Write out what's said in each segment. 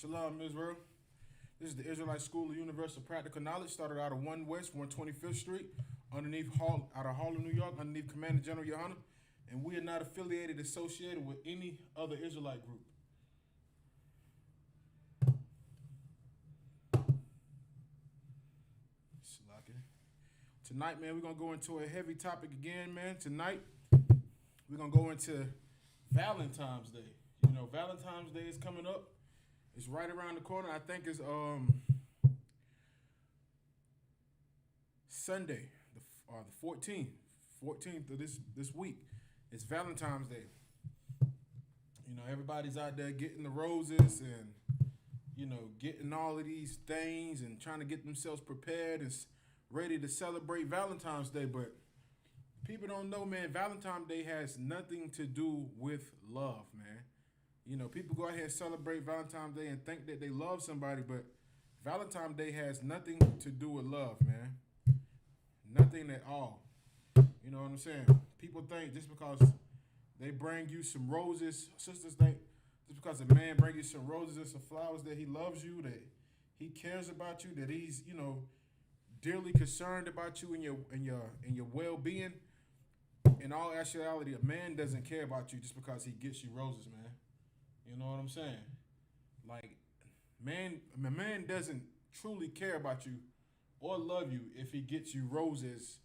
Shalom, Israel. This is the Israelite School of Universal Practical Knowledge, started out of 1 West, 125th Street, out of Harlem, New York, underneath Commander General Yohana. And we are not affiliated, associated with any other Israelite group. Tonight, man, we're going to go into a heavy topic again, man. Tonight, we're going to go into Valentine's Day. You know, Valentine's Day is coming up. It's right around the corner. I think it's Sunday, the 14th of this week. It's Valentine's Day. You know, everybody's out there getting the roses and, you know, getting all of these things and trying to get themselves prepared and ready to celebrate Valentine's Day. But people don't know, man, Valentine's Day has nothing to do with love, man. You know, people go out here and celebrate Valentine's Day and think that they love somebody, but Valentine's Day has nothing to do with love, man. Nothing at all. You know what I'm saying? People think just because they bring you some roses, sisters think just because a man brings you some roses and some flowers that he loves you, that he cares about you, that he's, you know, dearly concerned about you and your well-being. In all actuality, a man doesn't care about you just because he gets you roses, man. You know what I'm saying? Like, a man doesn't truly care about you or love you if he gets you roses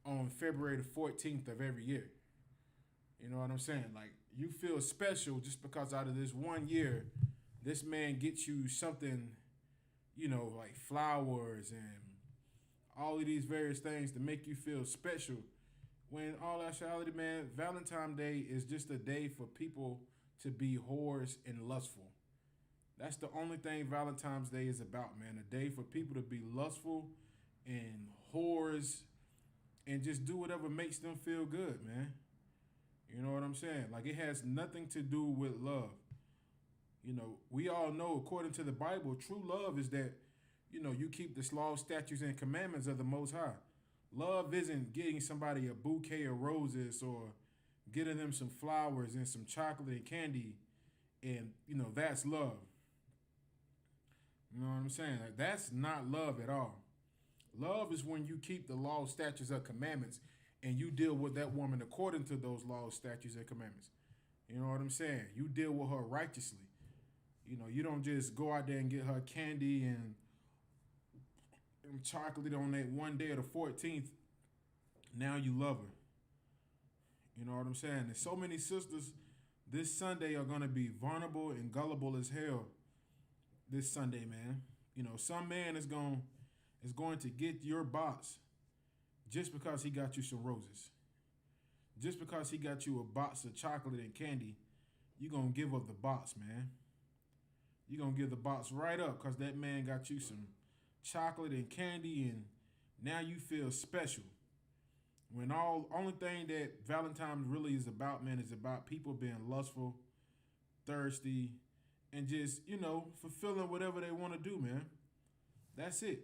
on February the 14th of every year. You know what I'm saying? Like, you feel special just because out of this 1 year, this man gets you something, you know, like flowers and all of these various things to make you feel special. When in all actuality, man, Valentine's Day is just a day for people to be whores and lustful. That's the only thing Valentine's Day is about, man. A day for people to be lustful and whores and just do whatever makes them feel good, man. You know what I'm saying? Like, it has nothing to do with love. You know, we all know, according to the Bible, true love is that, you know, you keep the laws, statutes, and commandments of the Most High. Love isn't getting somebody a bouquet of roses or getting them some flowers and some chocolate and candy, and, you know, that's love. You know what I'm saying? Like, that's not love at all. Love is when you keep the laws, statutes, and commandments, and you deal with that woman according to those laws, statutes, and commandments. You know what I'm saying? You deal with her righteously. You know, you don't just go out there and get her candy and chocolate on that one day of the 14th. Now you love her. You know what I'm saying? And so many sisters this Sunday are going to be vulnerable and gullible as hell this Sunday, man. You know, some man is going to get your box just because he got you some roses. Just because he got you a box of chocolate and candy, you're going to give up the box, man. You're going to give the box right up because that man got you some chocolate and candy, and now you feel special. When only thing that Valentine's really is about, man, is about people being lustful, thirsty, and just, you know, fulfilling whatever they want to do, man. That's it.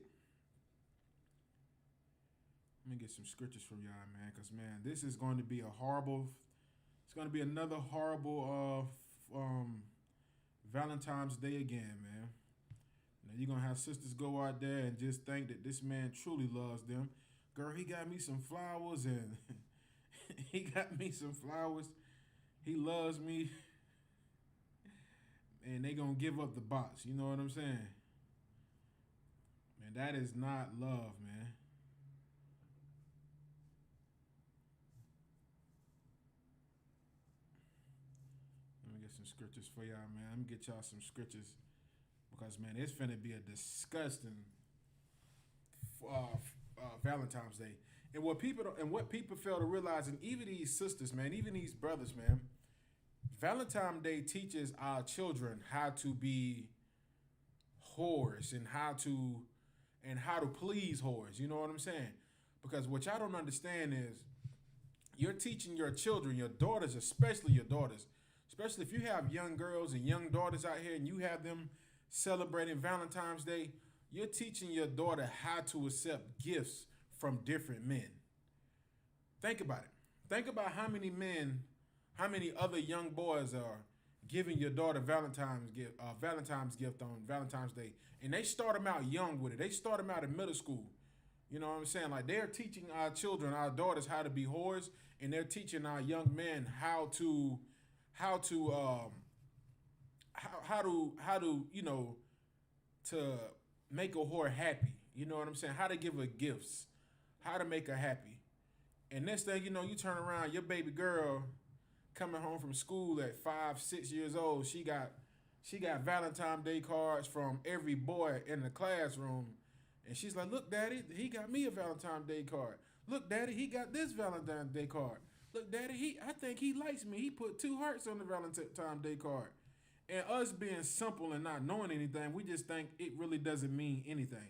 Let me get some scriptures from y'all, man, because, man, this is going to be it's going to be another horrible Valentine's Day again, man. Now, you're going to have sisters go out there and just think that this man truly loves them. Girl, he got me some flowers and he got me some flowers. He loves me. And they going to give up the box. You know what I'm saying? Man, that is not love, man. Let me get some scriptures for y'all, man. Let me get y'all some scriptures. Because, man, it's finna be a disgusting Valentine's Day. And what people fail to realize, and even these sisters, man, even these brothers, man, Valentine's Day teaches our children how to be whores and how to please whores. You know what I'm saying? Because what y'all don't understand is you're teaching your children, your daughters, especially if you have young girls and young daughters out here and you have them celebrating Valentine's Day, you're teaching your daughter how to accept gifts from different men. Think about it. Think about how many other young boys are giving your daughter Valentine's gift on Valentine's Day, and they start them out young with it. They start them out in middle school. You know what I'm saying? Like they're teaching our children, our daughters, how to be whores, and they're teaching our young men how to how to to make a whore happy. You know what I'm saying? How to give her gifts, how to make her happy. And next thing you know, you turn around, your baby girl coming home from school at 5, 6 years old. She got Valentine's Day cards from every boy in the classroom. And she's like, look, Daddy, he got me a Valentine's Day card. Look, Daddy, he got this Valentine's Day card. Look, Daddy, I think he likes me. He put 2 hearts on the Valentine's Day card. And us being simple and not knowing anything, we just think it really doesn't mean anything.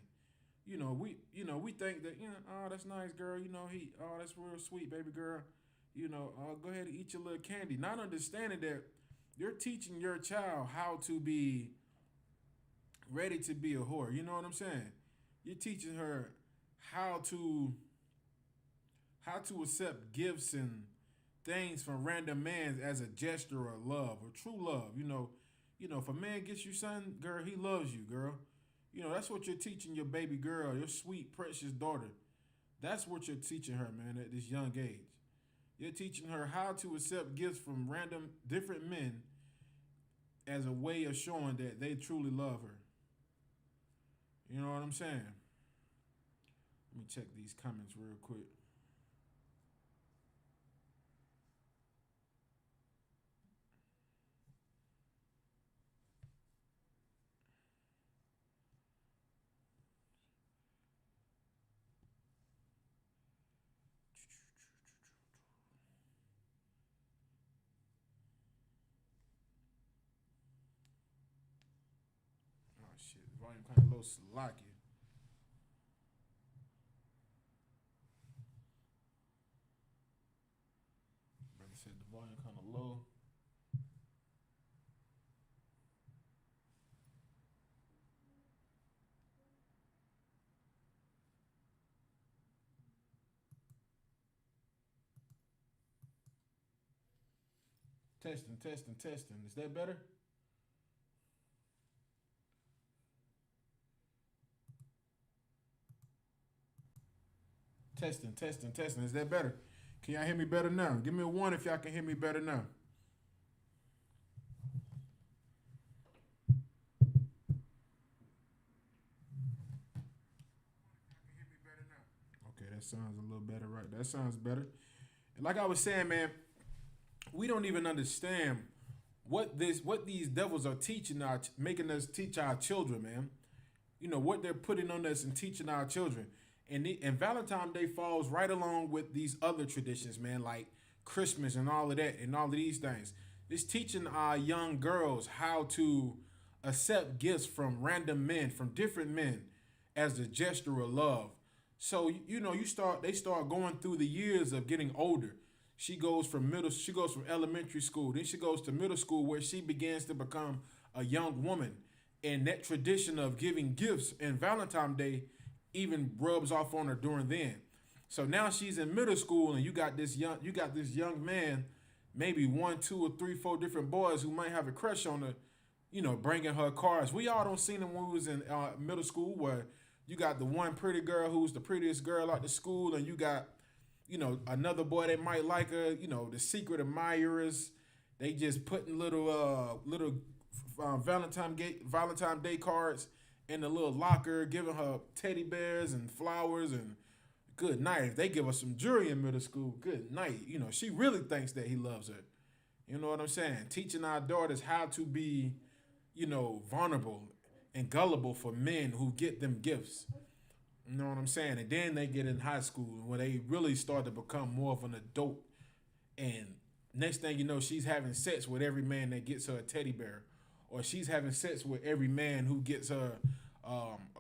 We think that, oh, that's nice, girl. Oh, that's real sweet, baby girl. Go ahead and eat your little candy. Not understanding that you're teaching your child how to be ready to be a whore. You know what I'm saying? You're teaching her how to accept gifts and things from random men as a gesture of love or true love. If a man gets you something, girl, he loves you, girl. That's what you're teaching your baby girl, your sweet, precious daughter. That's what you're teaching her, man, at this young age. You're teaching her how to accept gifts from random, different men as a way of showing that they truly love her. You know what I'm saying? Let me check these comments real quick. Oh shit, volume kind of low, slocky. Brother said the volume kind of low. Testing, testing, testing. Is that better? Testing, testing, testing. Is that better? Can y'all hear me better now? Give me a 1 if y'all can hear me better now. Okay, that sounds a little better, right? That sounds better. And like I was saying, man, we don't even understand what these devils are teaching making us teach our children, man. What they're putting on us and teaching our children. And Valentine's Day falls right along with these other traditions, man, like Christmas and all of that and all of these things. It's teaching our young girls how to accept gifts from random men, from different men, as a gesture of love. So they start going through the years of getting older. She goes from elementary school, then she goes to middle school where she begins to become a young woman. And that tradition of giving gifts and Valentine's Day even rubs off on her during then. So now she's in middle school and you got this young man, maybe 1, 2, or 3, 4 different boys who might have a crush on her, bringing her cards. We all don't seen them when we was in middle school where you got the one pretty girl who's the prettiest girl out the school and you got, another boy that might like her, the secret admirers. They just putting little Valentine's Day cards in the little locker, giving her teddy bears and flowers and good night. If they give her some jewelry in middle school, good night. She really thinks that he loves her. You know what I'm saying? Teaching our daughters how to be, vulnerable and gullible for men who get them gifts. You know what I'm saying? And then they get in high school where they really start to become more of an adult. And next thing you know, she's having sex with every man that gets her a teddy bear. Or she's having sex with every man who gets her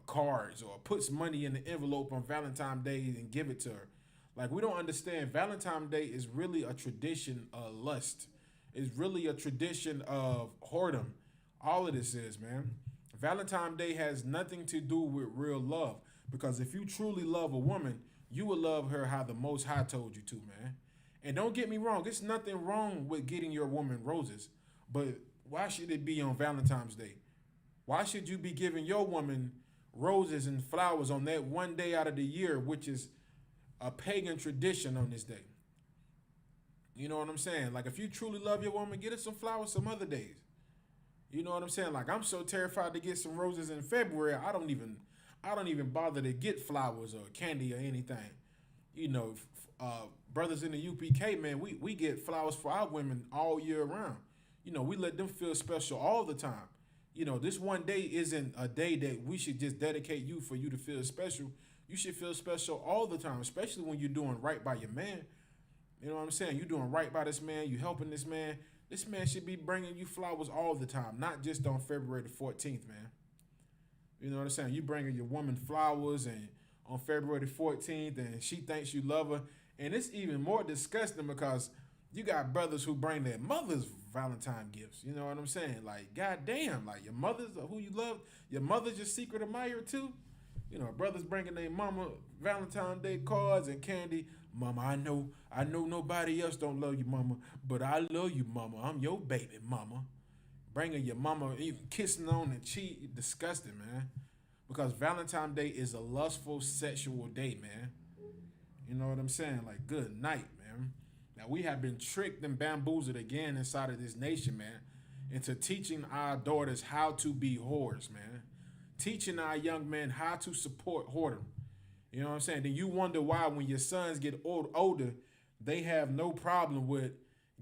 cards or puts money in the envelope on Valentine's Day and give it to her. Like, we don't understand. Valentine's Day is really a tradition of lust. It's really a tradition of whoredom. All of this is, man. Valentine's Day has nothing to do with real love. Because if you truly love a woman, you will love her how the Most High told you to, man. And don't get me wrong. It's nothing wrong with getting your woman roses. But Why should it be on Valentine's Day? Why should you be giving your woman roses and flowers on that one day out of the year, which is a pagan tradition on this day? You know what I'm saying? Like, if you truly love your woman, get her some flowers some other days. You know what I'm saying? Like, I'm so terrified to get some roses in February, I don't even bother to get flowers or candy or anything. You know, brothers in the UPK, man, we get flowers for our women all year round. You know, we let them feel special all the time. You know, this one day isn't a day that we should just dedicate you for you to feel special. You should feel special all the time, especially when you're doing right by your man. You know what I'm saying? You're doing right by this man. You're helping this man. This man should be bringing you flowers all the time, not just on February the 14th, man. You know what I'm saying? You bringing your woman flowers and on February the 14th, and she thinks you love her. And it's even more disgusting because you got brothers who bring their mothers Valentine gifts. You know what I'm saying? Like, goddamn, like your mother's who you love, your mother's your secret admirer too. You know, brothers bringing their mama Valentine's Day cards and candy. Mama, I know nobody else don't love you, mama, but I love you, mama. I'm your baby, mama. Bringing your mama, even kissing on the cheek, disgusting, man. Because Valentine's Day is a lustful, sexual day, man. You know what I'm saying? Like, good night, man. Now, we have been tricked and bamboozled again inside of this nation, man, into teaching our daughters how to be whores, man. Teaching our young men how to support whoredom. You know what I'm saying? Then you wonder why when your sons get older, they have no problem with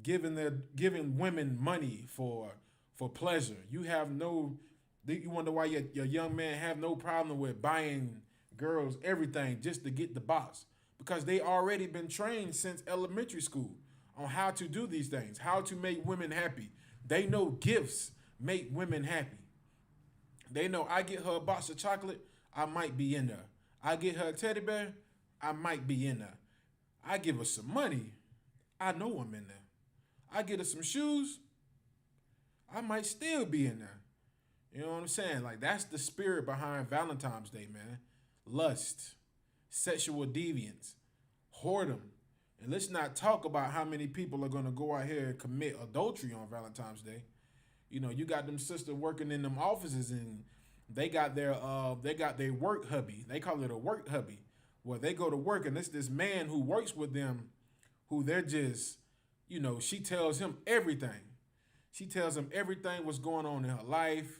giving women money for pleasure. You wonder why your young man have no problem with buying girls everything just to get the box. Because they already been trained since elementary school on how to do these things, how to make women happy. They know gifts make women happy. They know I get her a box of chocolate, I might be in there. I get her a teddy bear, I might be in there. I give her some money, I know I'm in there. I get her some shoes, I might still be in there. You know what I'm saying? Like, that's the spirit behind Valentine's Day, man. Lust, sexual deviance, whoredom. And let's not talk about how many people are going to go out here and commit adultery on Valentine's Day. You know, you got them sisters working in them offices and they got their work hubby. They call it a work hubby. Where they go to work and it's this man who works with them who they're just, you know, she tells him everything. She tells him everything what's going on in her life,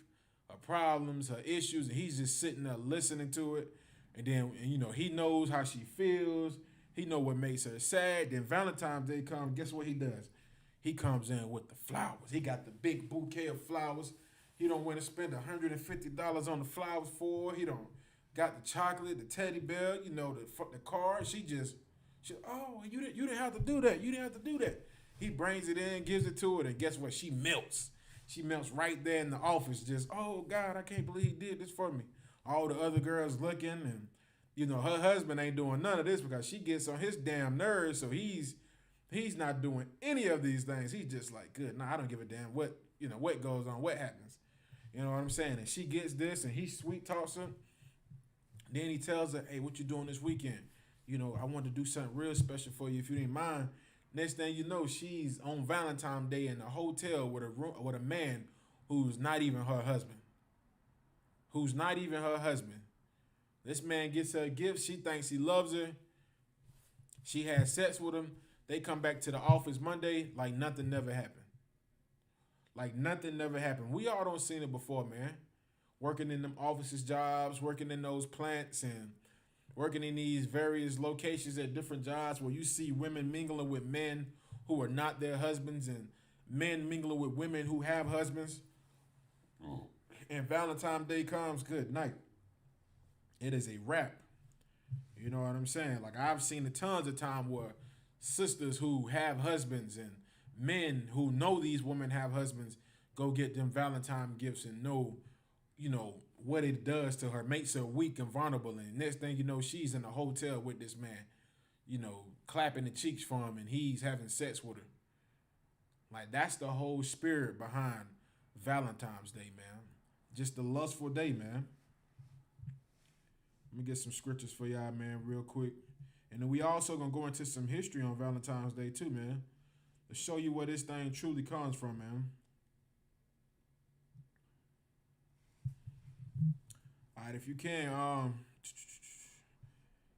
her problems, her issues, and he's just sitting there listening to it. And then, you know, he knows how she feels. He know what makes her sad. Then Valentine's Day comes, guess what he does? He comes in with the flowers. He got the big bouquet of flowers. He don't want to spend $150 on the flowers for her. He don't got the chocolate, the teddy bear, you know, the car. Oh, you didn't have to do that. You didn't have to do that. He brings it in, gives it to her, and guess what? She melts. She melts right there in the office. Just, oh God, I can't believe he did this for me. All the other girls looking, and you know her husband ain't doing none of this because she gets on his damn nerves. So he's not doing any of these things. He's just like, good. Nah, I don't give a damn what goes on, what happens. You know what I'm saying? And she gets this, and he sweet talks her. Then he tells her, hey, what you doing this weekend? You know, I want to do something real special for you if you didn't mind. Next thing you know, she's on Valentine's Day in a hotel with a man who's not even her husband. This man gets her a gift. She thinks he loves her. She has sex with him. They come back to the office Monday like nothing never happened. We all don't seen it before, man. Working in them offices jobs, working in those plants, and working in these various locations at different jobs where you see women mingling with men who are not their husbands and men mingling with women who have husbands. And Valentine's Day comes, good night. It is a wrap. You know what I'm saying? Like, I've seen a tons of time where sisters who have husbands and men who know these women have husbands go get them Valentine gifts and know, you know, what it does to her, makes her weak and vulnerable. And next thing you know, she's in a hotel with this man, you know, clapping the cheeks for him, and he's having sex with her. Like, that's the whole spirit behind Valentine's Day, man. Just a lustful day, man. Let me get some scriptures for y'all, man, real quick. And then we also gonna go into some history on Valentine's Day too, man, to show you where this thing truly comes from, man. right, if you can,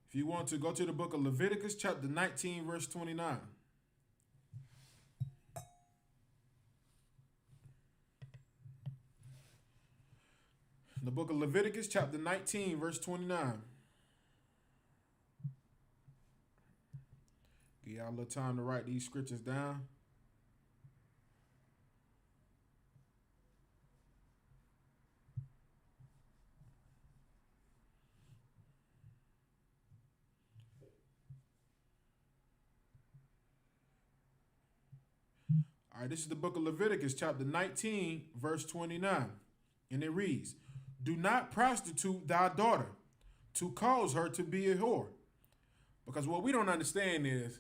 if you want to go to the book of Leviticus, chapter 19, verse 29. The book of Leviticus, chapter 19, verse 29. Give y'all a little time to write these scriptures down. All right, this is the book of Leviticus, chapter 19, verse 29. And it reads, do not prostitute thy daughter to cause her to be a whore. Because what we don't understand is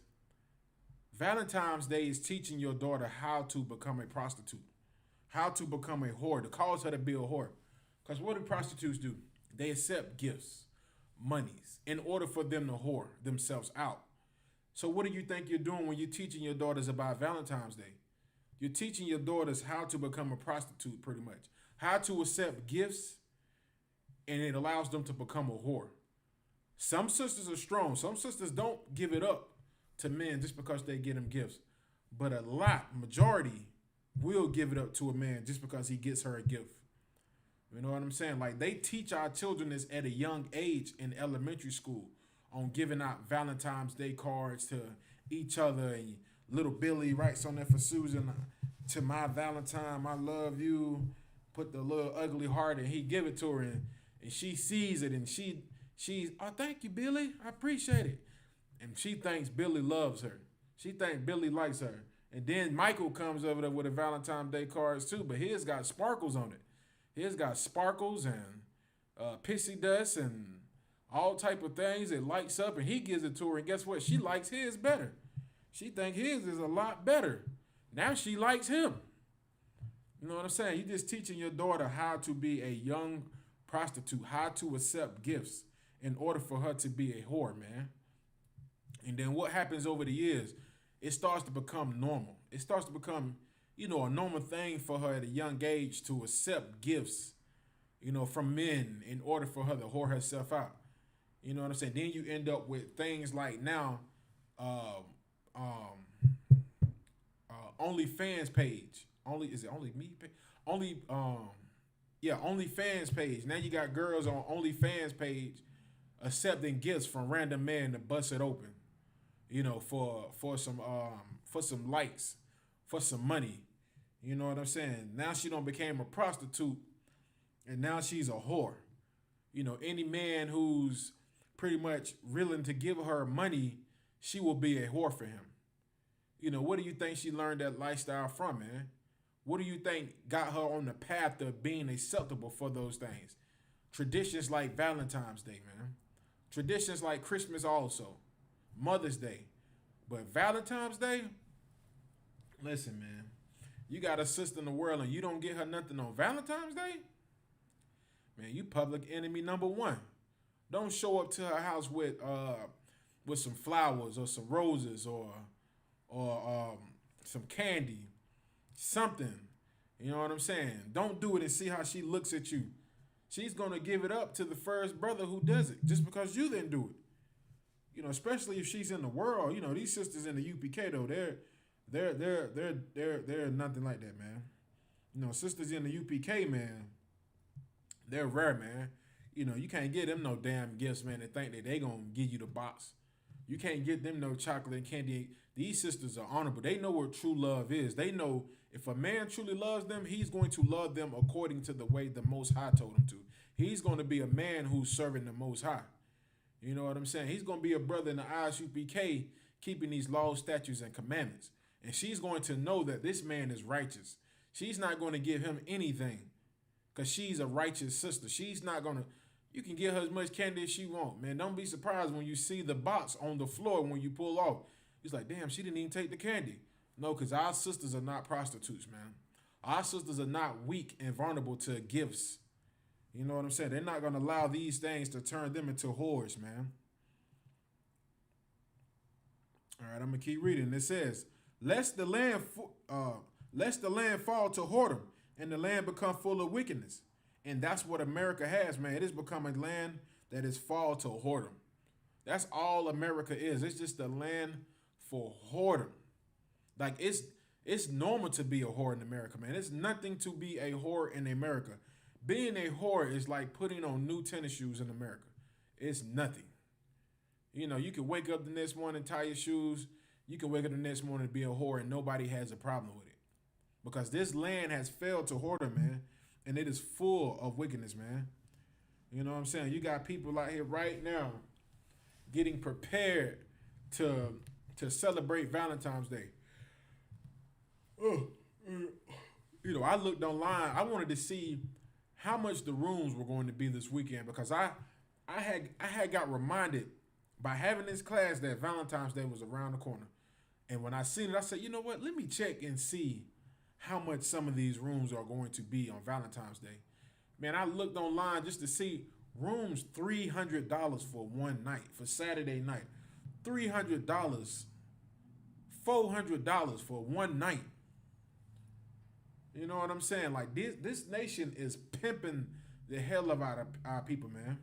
Valentine's Day is teaching your daughter how to become a prostitute, how to become a whore, to cause her to be a whore. Because what do prostitutes do? They accept gifts, monies, in order for them to whore themselves out. So what do you think you're doing when you're teaching your daughters about Valentine's Day? You're teaching your daughters how to become a prostitute, pretty much. How to accept gifts, and it allows them to become a whore. Some sisters are strong. Some sisters don't give it up to men just because they get them gifts. But a majority will give it up to a man just because he gets her a gift. You know what I'm saying? Like, they teach our children this at a young age in elementary school on giving out Valentine's Day cards to each other. And little Billy writes on there for Susan, to my Valentine, I love you. Put the little ugly heart, and he give it to her, and she sees it, and she's, oh, thank you, Billy. I appreciate it. And she thinks Billy loves her. She thinks Billy likes her. And then Michael comes over there with a Valentine's Day cards too, but his got sparkles on it. His got sparkles and pissy dust and all type of things. It lights up, and he gives it to her, and guess what? She likes his better. She thinks his is a lot better. Now she likes him. You know what I'm saying? You're just teaching your daughter how to be a young prostitute, how to accept gifts in order for her to be a whore, man. And then what happens over the years, it starts to become normal. It starts to become, a normal thing for her at a young age to accept gifts, from men in order for her to whore herself out. You know what I'm saying? Then you end up with things like now, OnlyFans page. OnlyFans page. Now you got girls on OnlyFans page accepting gifts from random men to bust it open, for some likes, for some money. You know what I'm saying? Now she done became a prostitute, and now she's a whore. Any man who's pretty much willing to give her money, she will be a whore for him. What do you think she learned that lifestyle from, man? What do you think got her on the path of being acceptable for those things? Traditions like Valentine's Day, man. Traditions like Christmas also. Mother's Day. But Valentine's Day, listen, man. You got a sister in the world and you don't get her nothing on Valentine's Day? Man, you public enemy number one. Don't show up to her house with some flowers or some roses or some candy. Something, you know what I'm saying? Don't do it and see how she looks at you. She's gonna give it up to the first brother who does it, just because you didn't do it. Especially if she's in the world. These sisters in the UPK though, they're nothing like that, man. Sisters in the UPK, man, they're rare, man. You can't get them no damn gifts, man, and think that they gonna give you the box. You can't get them no chocolate and candy. These sisters are honorable. They know what true love is. They know if a man truly loves them, he's going to love them according to the way the Most High told him to. He's going to be a man who's serving the Most High. You know what I'm saying? He's going to be a brother in the ISUPK keeping these laws, statutes, and commandments. And she's going to know that this man is righteous. She's not going to give him anything because she's a righteous sister. She's not going to... You can give her as much candy as she wants, man. Don't be surprised when you see the box on the floor when you pull off. It's like, damn, she didn't even take the candy. No, because our sisters are not prostitutes, man. Our sisters are not weak and vulnerable to gifts. You know what I'm saying? They're not going to allow these things to turn them into whores, man. All right, I'm going to keep reading. It says, lest the land fall to whoredom, and the land become full of wickedness, And that's what America has, man. It has become a land that is fall to whoredom. That's all America is. It's just a land for whoredom. Like it's normal to be a whore in America, man. It's nothing to be a whore in America. Being a whore is like putting on new tennis shoes in America. It's nothing. You know, you can wake up the next morning, tie your shoes. You can wake up the next morning and be a whore and nobody has a problem with it. Because this land has failed to whoredom, man. And it is full of wickedness, man. You know what I'm saying? You got people out here right now getting prepared to celebrate Valentine's Day. You know, I looked online. I wanted to see how much the rooms were going to be this weekend because I had got reminded by having this class that Valentine's Day was around the corner. And when I seen it, I said, you know what? Let me check and see how much some of these rooms are going to be on Valentine's Day. Man, I looked online just to see rooms $300 for one night, for Saturday night. $300, $400 for one night. You know what I'm saying? Like this nation is pimping the hell out of our people, man.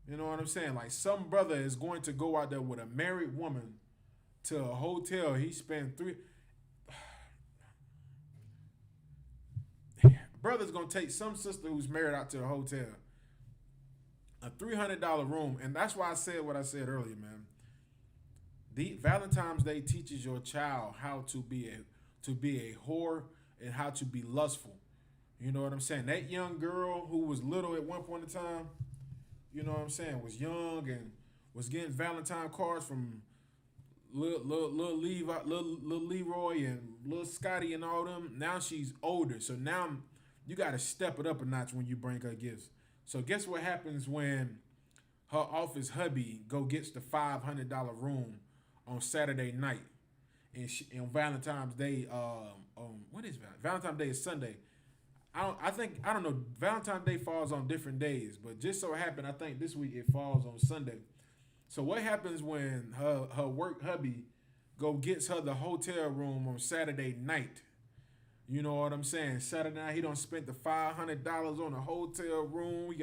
You know what I'm saying? Like some brother is going to go out there with a married woman to a hotel. He spent brother's gonna take some sister who's married out to a hotel, a $300 room, and that's why I said what I said earlier, man. The Valentine's Day teaches your child how to be a whore and how to be lustful. You know what I'm saying? That young girl who was little at one point in time, you know what I'm saying, was young and was getting Valentine cards from Lil Leroy and Lil Scotty and all them. Now she's older, so now you got to step it up a notch when you bring her gifts. So guess what happens when her office hubby go gets the $500 room on Saturday night, and on Valentine's Day, what is Valentine's Day is Sunday. I don't know. Valentine's Day falls on different days, but just so happened, I think this week it falls on Sunday. So what happens when her work hubby go gets her the hotel room on Saturday night? You know what I'm saying? Saturday night, he done spent the $500 on a hotel room.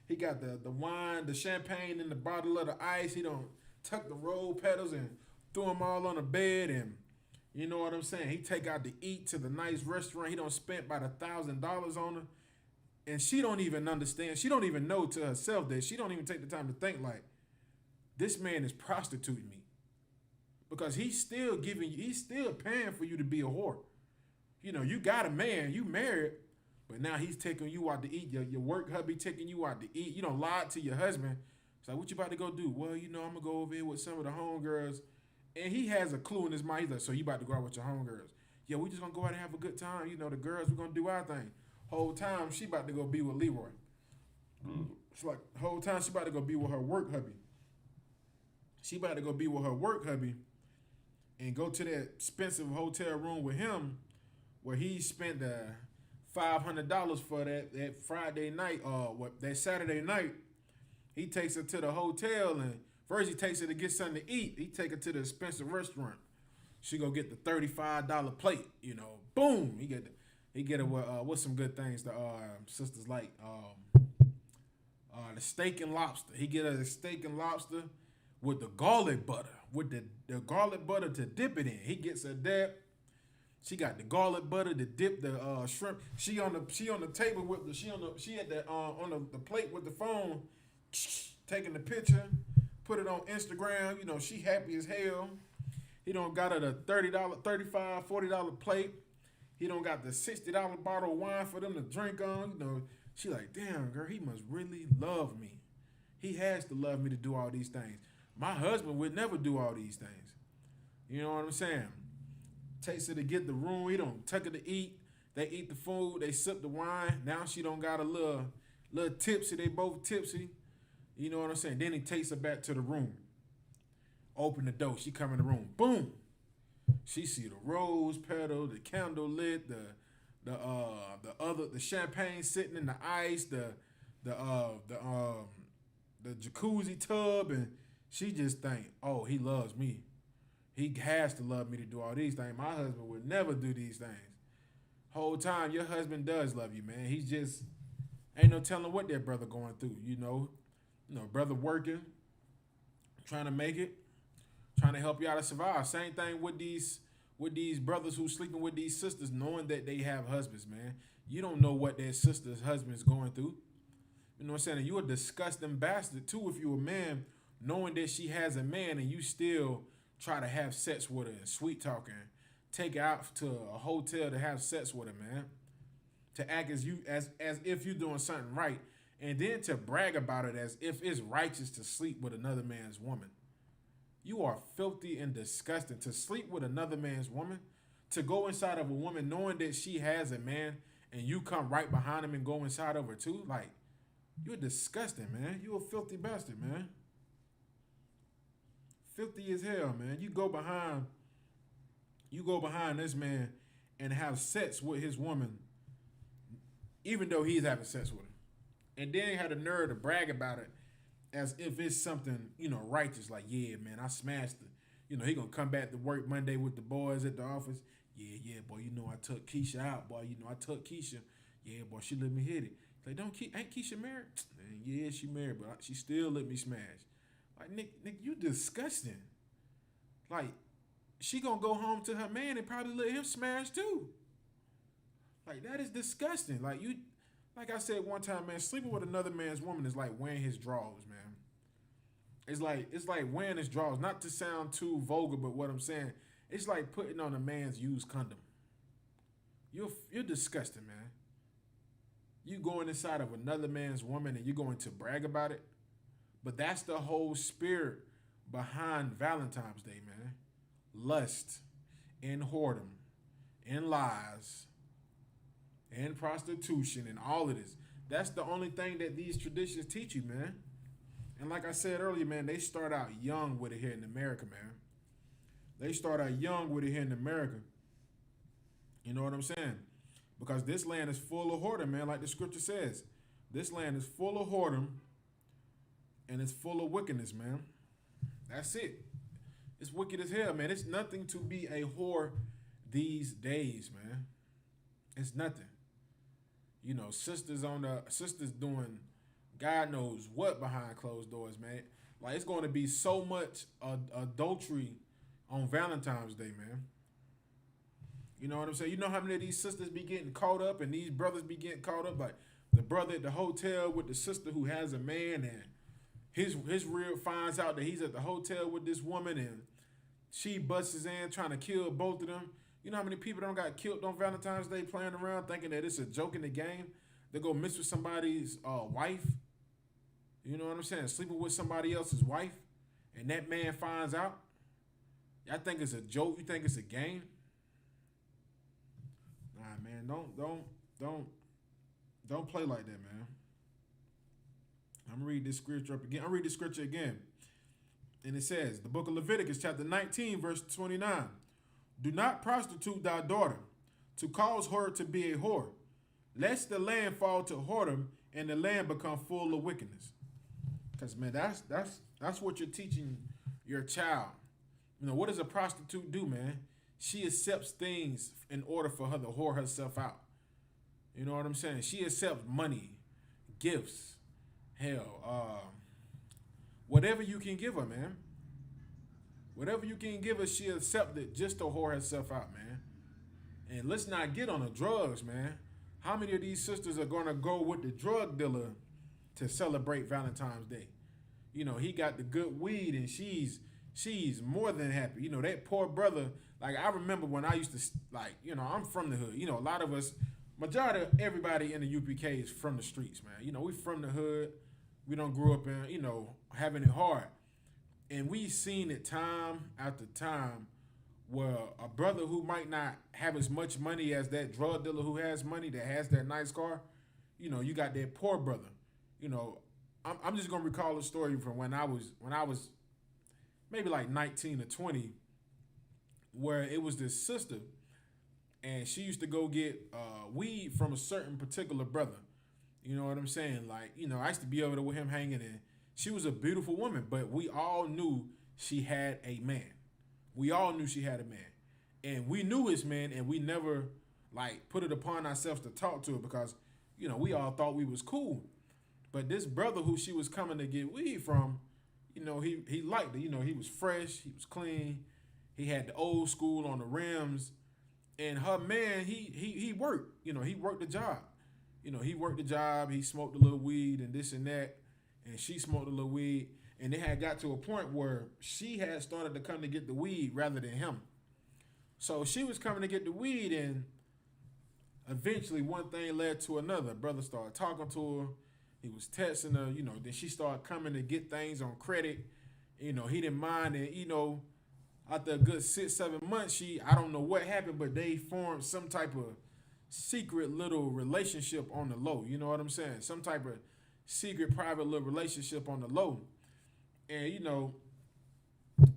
He got the wine, the champagne in the bottle of the ice. He done tuck the roll pedals and threw them all on the bed, and you know what I'm saying? He take out to eat to the nice restaurant. He done spent about $1,000 on her, and she don't even understand. She don't even know to herself that she don't even take the time to think like, this man is prostituting me, because he's still paying for you to be a whore. You know, you got a man, you married, but now he's taking you out to eat. Your work hubby taking you out to eat. You don't lie to your husband. It's like, what you about to go do? Well, you know, I'm going to go over here with some of the homegirls. And he has a clue in his mind. He's like, so you about to go out with your homegirls? Yeah, we just going to go out and have a good time. You know, the girls, we're going to do our thing. Whole time, she about to go be with Leroy. It's like, whole time, she about to go be with her work hubby. She about to go be with her work hubby and go to that expensive hotel room with him, where he spent $500 for that Friday night, that Saturday night. He takes her to the hotel, and first he takes her to get something to eat. He take her to the expensive restaurant. She go get the $35 plate. You know, boom. He get her with some good things the sisters like. The steak and lobster. He get her the steak and lobster with the garlic butter, with the garlic butter to dip it in. He gets her that. She got the garlic butter to dip the shrimp. She on the table with she had on the plate with the phone, taking the picture, put it on Instagram. You know, she happy as hell. He don't got her the $30, $35, $40 plate. He don't got the $60 bottle of wine for them to drink on. You know, she like, damn girl, he must really love me. He has to love me to do all these things. My husband would never do all these things. You know what I'm saying? Takes her to get the room. He don't tuck her to eat. They eat the food. They sip the wine. Now she don't got a little tipsy. They both tipsy. You know what I'm saying? Then he takes her back to the room. Open the door. She come in the room. Boom. She see the rose petal, the candle lit, the champagne sitting in the ice, the jacuzzi tub, and she just think, oh, he loves me. He has to love me to do all these things. My husband would never do these things. Whole time, your husband does love you, man. He's just Ain't no telling what that brother going through. Brother working, trying to make it, trying to help you out to survive. Same thing with these brothers who sleeping with these sisters, knowing that they have husbands, man. You don't know what their sister's husband's going through. You know what I'm saying? And you a disgusting bastard too if you a man knowing that she has a man and you still try to have sex with her and sweet talking, take her out to a hotel to have sex with her, man. To act as if you're doing something right, and then to brag about it as if it's righteous to sleep with another man's woman. You are filthy and disgusting. To sleep with another man's woman, to go inside of a woman knowing that she has a man and you come right behind him and go inside of her too, like, you're disgusting, man. You a filthy bastard, man. Filthy as hell, man. You go behind this man and have sex with his woman, even though he's having sex with her. And then had the nerve to brag about it as if it's something, righteous. Like, yeah, man, I smashed it. He gonna come back to work Monday with the boys at the office. Yeah, boy, I took Keisha out, boy. I took Keisha. Yeah, boy, she let me hit it. Like, ain't Keisha married? Man, yeah, she married, but she still let me smash. Like, Nick, you disgusting. Like, she gonna go home to her man and probably let him smash too. Like, that is disgusting. Like I said one time, man, sleeping with another man's woman is like wearing his drawers, man. It's like wearing his drawers. Not to sound too vulgar, but what I'm saying, it's like putting on a man's used condom. You're disgusting, man. You going inside of another man's woman and you're going to brag about it. But that's the whole spirit behind Valentine's Day, man. Lust and whoredom and lies and prostitution and all of this. That's the only thing that these traditions teach you, man. And like I said earlier, man, they start out young with it here in America, man. They start out young with it here in America. You know what I'm saying? Because this land is full of whoredom, man, like the scripture says. This land is full of whoredom and it's full of wickedness, man. That's it. It's wicked as hell, man. It's nothing to be a whore these days, man. It's nothing. Sisters doing God knows what behind closed doors, man. Like, it's going to be so much adultery on Valentine's Day, man. You know what I'm saying? You know how many of these sisters be getting caught up and these brothers be getting caught up? Like, the brother at the hotel with the sister who has a man and his real finds out that he's at the hotel with this woman and she busts in trying to kill both of them. You know how many people don't got killed on Valentine's Day playing around thinking that it's a joke in the game? They go mess with somebody's wife. You know what I'm saying? Sleeping with somebody else's wife, and that man finds out. Y'all think it's a joke? You think it's a game? Nah, man, don't play like that, man. I'm gonna read this scripture up again. I'll read this scripture again. And it says, the book of Leviticus, chapter 19, verse 29. Do not prostitute thy daughter, to cause her to be a whore, lest the land fall to whoredom and the land become full of wickedness. Because, man, that's what you're teaching your child. What does a prostitute do, man? She accepts things in order for her to whore herself out. You know what I'm saying? She accepts money, gifts, whatever you can give her, man. Whatever you can give her, she accepts it just to whore herself out, man. And let's not get on the drugs, man. How many of these sisters are going to go with the drug dealer to celebrate Valentine's Day? He got the good weed and she's more than happy. That poor brother, like, I remember when I used to, I'm from the hood. A lot of us, majority of everybody in the UPK is from the streets, man. We from the hood. We don't grow up in, having it hard. And we seen it time after time where a brother who might not have as much money as that drug dealer who has money, that has that nice car, you got that poor brother. I'm just gonna recall a story from when I was maybe like 19 or 20, where it was this sister, and she used to go get weed from a certain particular brother. You know what I'm saying? Like, I used to be over there with him hanging in. She was a beautiful woman, but we all knew she had a man. We all knew she had a man. And we knew his man, and we never, put it upon ourselves to talk to her because, we all thought we was cool. But this brother who she was coming to get weed from, he liked it. He was fresh, he was clean, he had the old school on the rims, and her man, he worked. He worked the job. He worked the job. He smoked a little weed and this and that, and she smoked a little weed, and they had got to a point where she had started to come to get the weed rather than him. So she was coming to get the weed, and eventually one thing led to another. Brother started talking to her. He was texting her, then she started coming to get things on credit. He didn't mind. And, after a good 6-7 months, I don't know what happened, but they formed some type of secret little relationship on the low. You know what I'm saying? Some type of secret private little relationship on the low. And,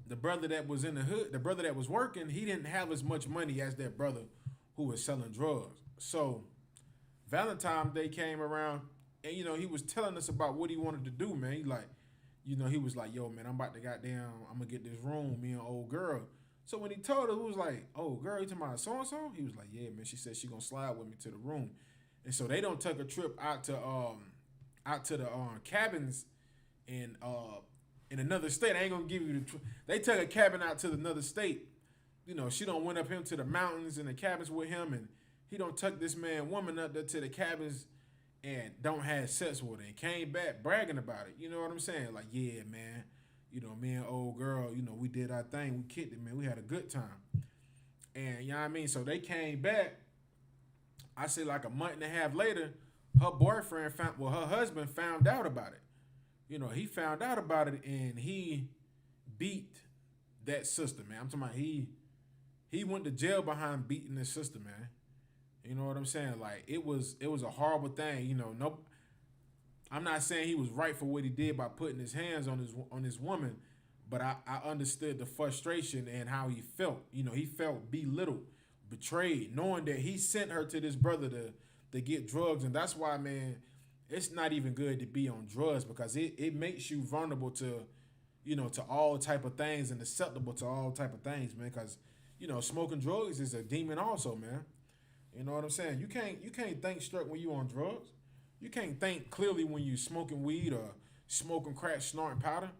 the brother that was in the hood, the brother that was working, he didn't have as much money as that brother who was selling drugs. So Valentine's Day came around, and he was telling us about what he wanted to do, man. He was like, yo, man, I'm about to I'm gonna get this room, me and old girl. So when he told her, he was like, oh, girl, you talking about so-and-so? He was like, yeah, man, she said she gonna slide with me to the room. And so they don't take a trip out to the cabins in another state. I ain't gonna give you they took a cabin out to another state. She don't went up him to the mountains and the cabins with him, and he don't took this woman up there to the cabins and don't have sex with her, and came back bragging about it. You know what I'm saying? Like, yeah, man, me and old girl, we did our thing. We kicked it, man. We had a good time. And, you know what I mean? So they came back, I say like a month and a half later, her husband found out about it. He found out about it, and he beat that sister, man. I'm talking about he went to jail behind beating his sister, man. You know what I'm saying? Like, it was a horrible thing. No, I'm not saying he was right for what he did by putting his hands on his woman, but I understood the frustration and how he felt. He felt belittled, betrayed, knowing that he sent her to this brother to get drugs, and that's why, man, it's not even good to be on drugs, because it makes you vulnerable to, to all type of things, and susceptible to all type of things, man. Because smoking drugs is a demon also, man. You know what I'm saying? You can't think straight when you on drugs. You can't think clearly when you smoking weed or smoking crack, snorting powder.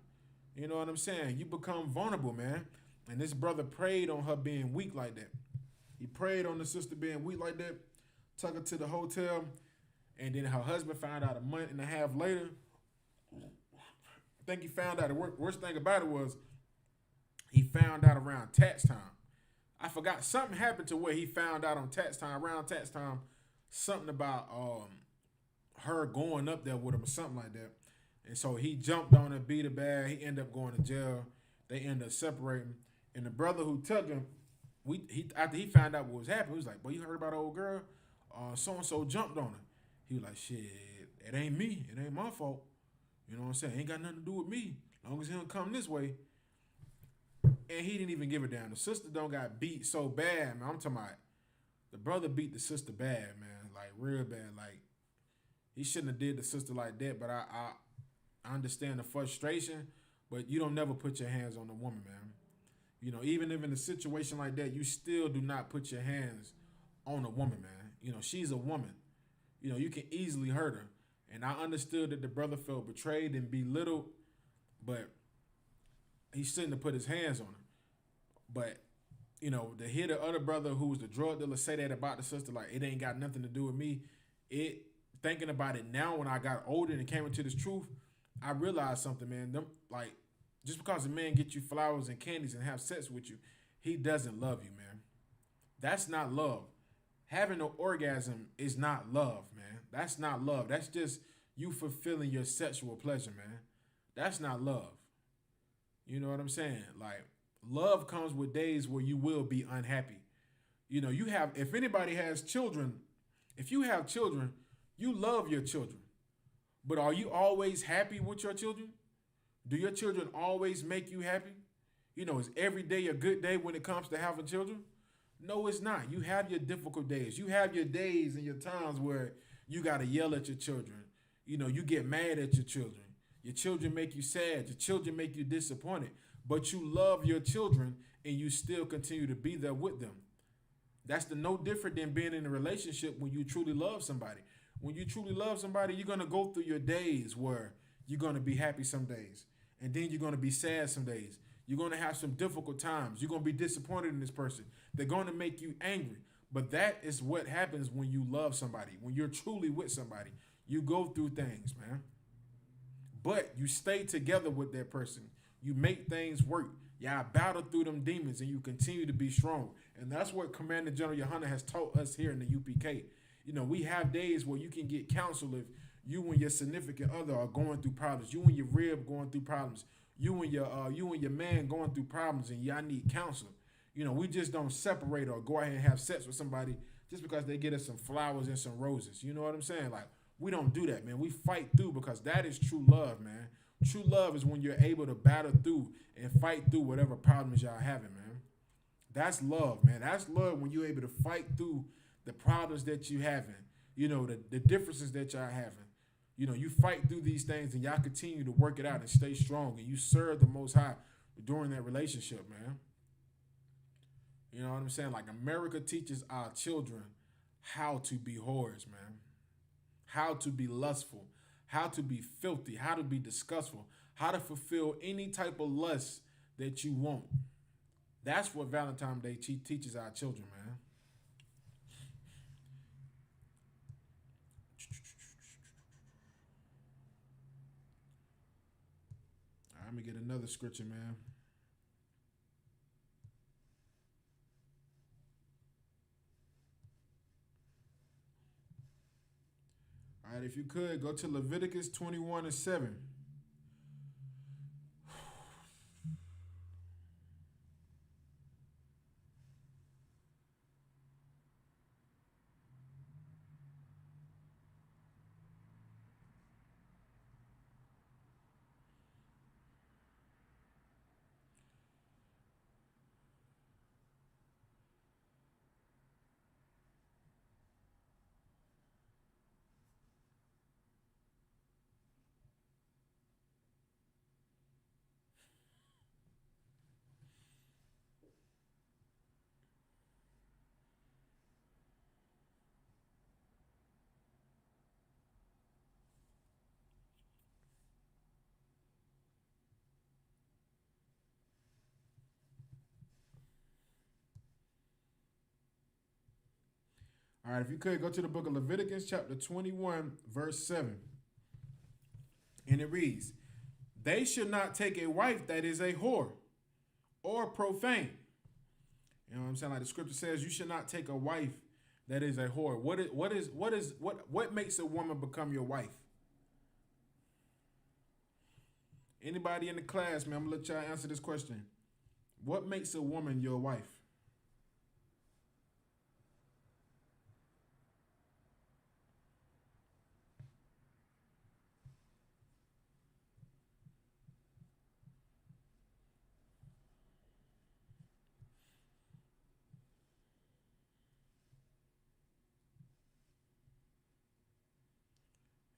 You know what I'm saying? You become vulnerable, man. And this brother preyed on her being weak like that. He preyed on the sister being weak like that, took her to the hotel, and then her husband found out a month and a half later. I think he found out. The worst thing about it was he found out around tax time. I forgot, something happened to where he found out on around tax time, something about her going up there with him or something like that. And so he jumped on her, beat her bad. He ended up going to jail. They ended up separating. And the brother who took him, after he found out what was happening, he was like, boy, you heard about old girl? So-and-so jumped on her. He was like, shit, it ain't me. It ain't my fault. You know what I'm saying? It ain't got nothing to do with me. As long as he don't come this way. And he didn't even give it down. The sister don't got beat so bad, man. I'm talking about the brother beat the sister bad, man. Like, real bad. Like, he shouldn't have did the sister like that, but I understand the frustration, but you don't never put your hands on a woman, man. Even if in a situation like that, you still do not put your hands on a woman, man. She's a woman. You can easily hurt her. And I understood that the brother felt betrayed and belittled, but he shouldn't have put his hands on her. But, to hear the other brother who was the drug dealer say that about the sister, like, it ain't got nothing to do with me. Thinking about it now when I got older and came into this truth, I realized something, man. Just because a man gets you flowers and candies and have sex with you, he doesn't love you, man. That's not love. Having an orgasm is not love, man. That's not love. That's just you fulfilling your sexual pleasure, man. That's not love. You know what I'm saying? Like, love comes with days where you will be unhappy. If anybody has children, if you have children, you love your children. But are you always happy with your children? Do your children always make you happy? Is every day a good day when it comes to having children? No, it's not. You have your difficult days. You have your days and your times where you got to yell at your children. You get mad at your children. Your children make you sad. Your children make you disappointed. But you love your children and you still continue to be there with them. That's no different than being in a relationship when you truly love somebody. When you truly love somebody, you're gonna go through your days where you're gonna be happy some days, and then you're gonna be sad some days. You're gonna have some difficult times. You're gonna be disappointed in this person. They're gonna make you angry. But that is what happens when you love somebody. When you're truly with somebody, you go through things, man. But you stay together with that person. You make things work. Y'all battle through them demons and you continue to be strong. And that's what Commander General Yohana has taught us here in the UPK. You know, we have days where you can get counsel if you and your significant other are going through problems. You and your rib going through problems. You and your man going through problems, and y'all need counsel. You know, we just don't separate or go ahead and have sex with somebody just because they get us some flowers and some roses. You know what I'm saying? Like, we don't do that, man. We fight through, because that is true love, man. True love is when you're able to battle through and fight through whatever problems y'all having, man. That's love, man. That's love when you're able to fight through the problems that you having, you know, the differences that y'all having. You know, you fight through these things and y'all continue to work it out and stay strong, and you serve the Most High during that relationship, man. You know what I'm saying? Like, America teaches our children how to be whores, man. How to be lustful, how to be filthy, how to be disgustful, how to fulfill any type of lust that you want. That's what Valentine's Day teaches our children, man. All right, let me get another scripture, man. All right, if you could, go to Leviticus 21:7. All right, if you could, go to the book of Leviticus, chapter 21, verse 7. And it reads, "They should not take a wife that is a whore or profane." You know what I'm saying? Like the scripture says, you should not take a wife that is a whore. What makes a woman become your wife? Anybody in the class, man, I'm gonna let y'all answer this question. What makes a woman your wife?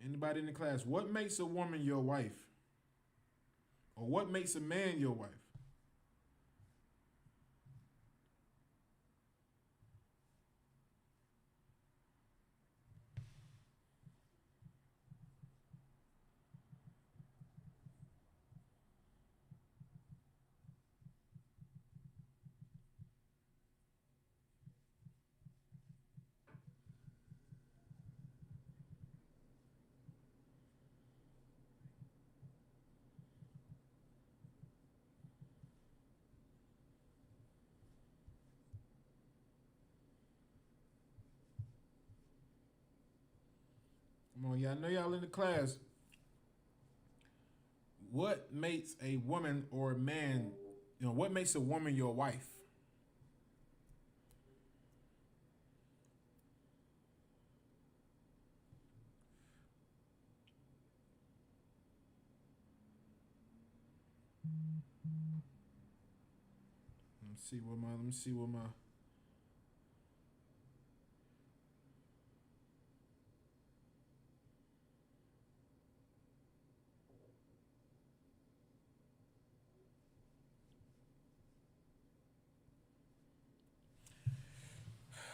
Anybody in the class, what makes a woman your wife? Or what makes a man your wife? Come on, y'all know y'all in the class. What makes a woman or a man, what makes a woman your wife? Let me see what my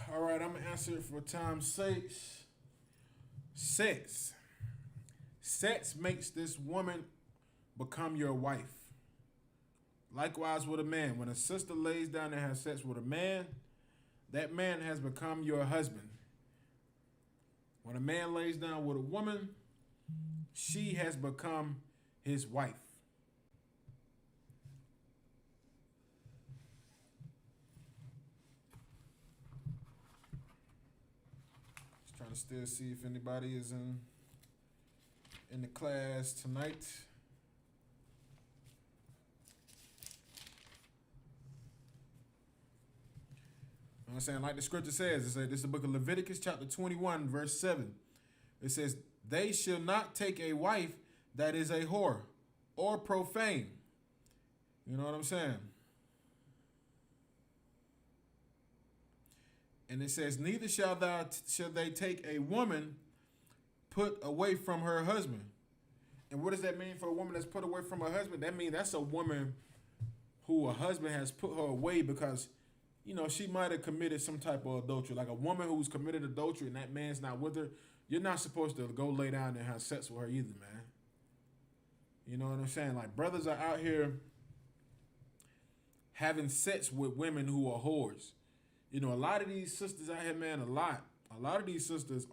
All right, I'm gonna answer it for time's sake. Sex. Sex makes this woman become your wife. Likewise with a man. When a sister lays down and has sex with a man, that man has become your husband. When a man lays down with a woman, she has become his wife. Just trying to still see if anybody is in the class tonight. You know what I'm saying? Like the scripture says, it says, this is the book of Leviticus chapter 21, verse 7. It says, they shall not take a wife that is a whore or profane. You know what I'm saying? And it says, neither shall they take a woman put away from her husband. And what does that mean for a woman that's put away from her husband? That means that's a woman who a husband has put her away because, you know, she might have committed some type of adultery. Like a woman who's committed adultery and that man's not with her, you're not supposed to go lay down and have sex with her either, man. You know what I'm saying? Like brothers are out here having sex with women who are whores. You know, a lot of these sisters out here, man, a lot of these sisters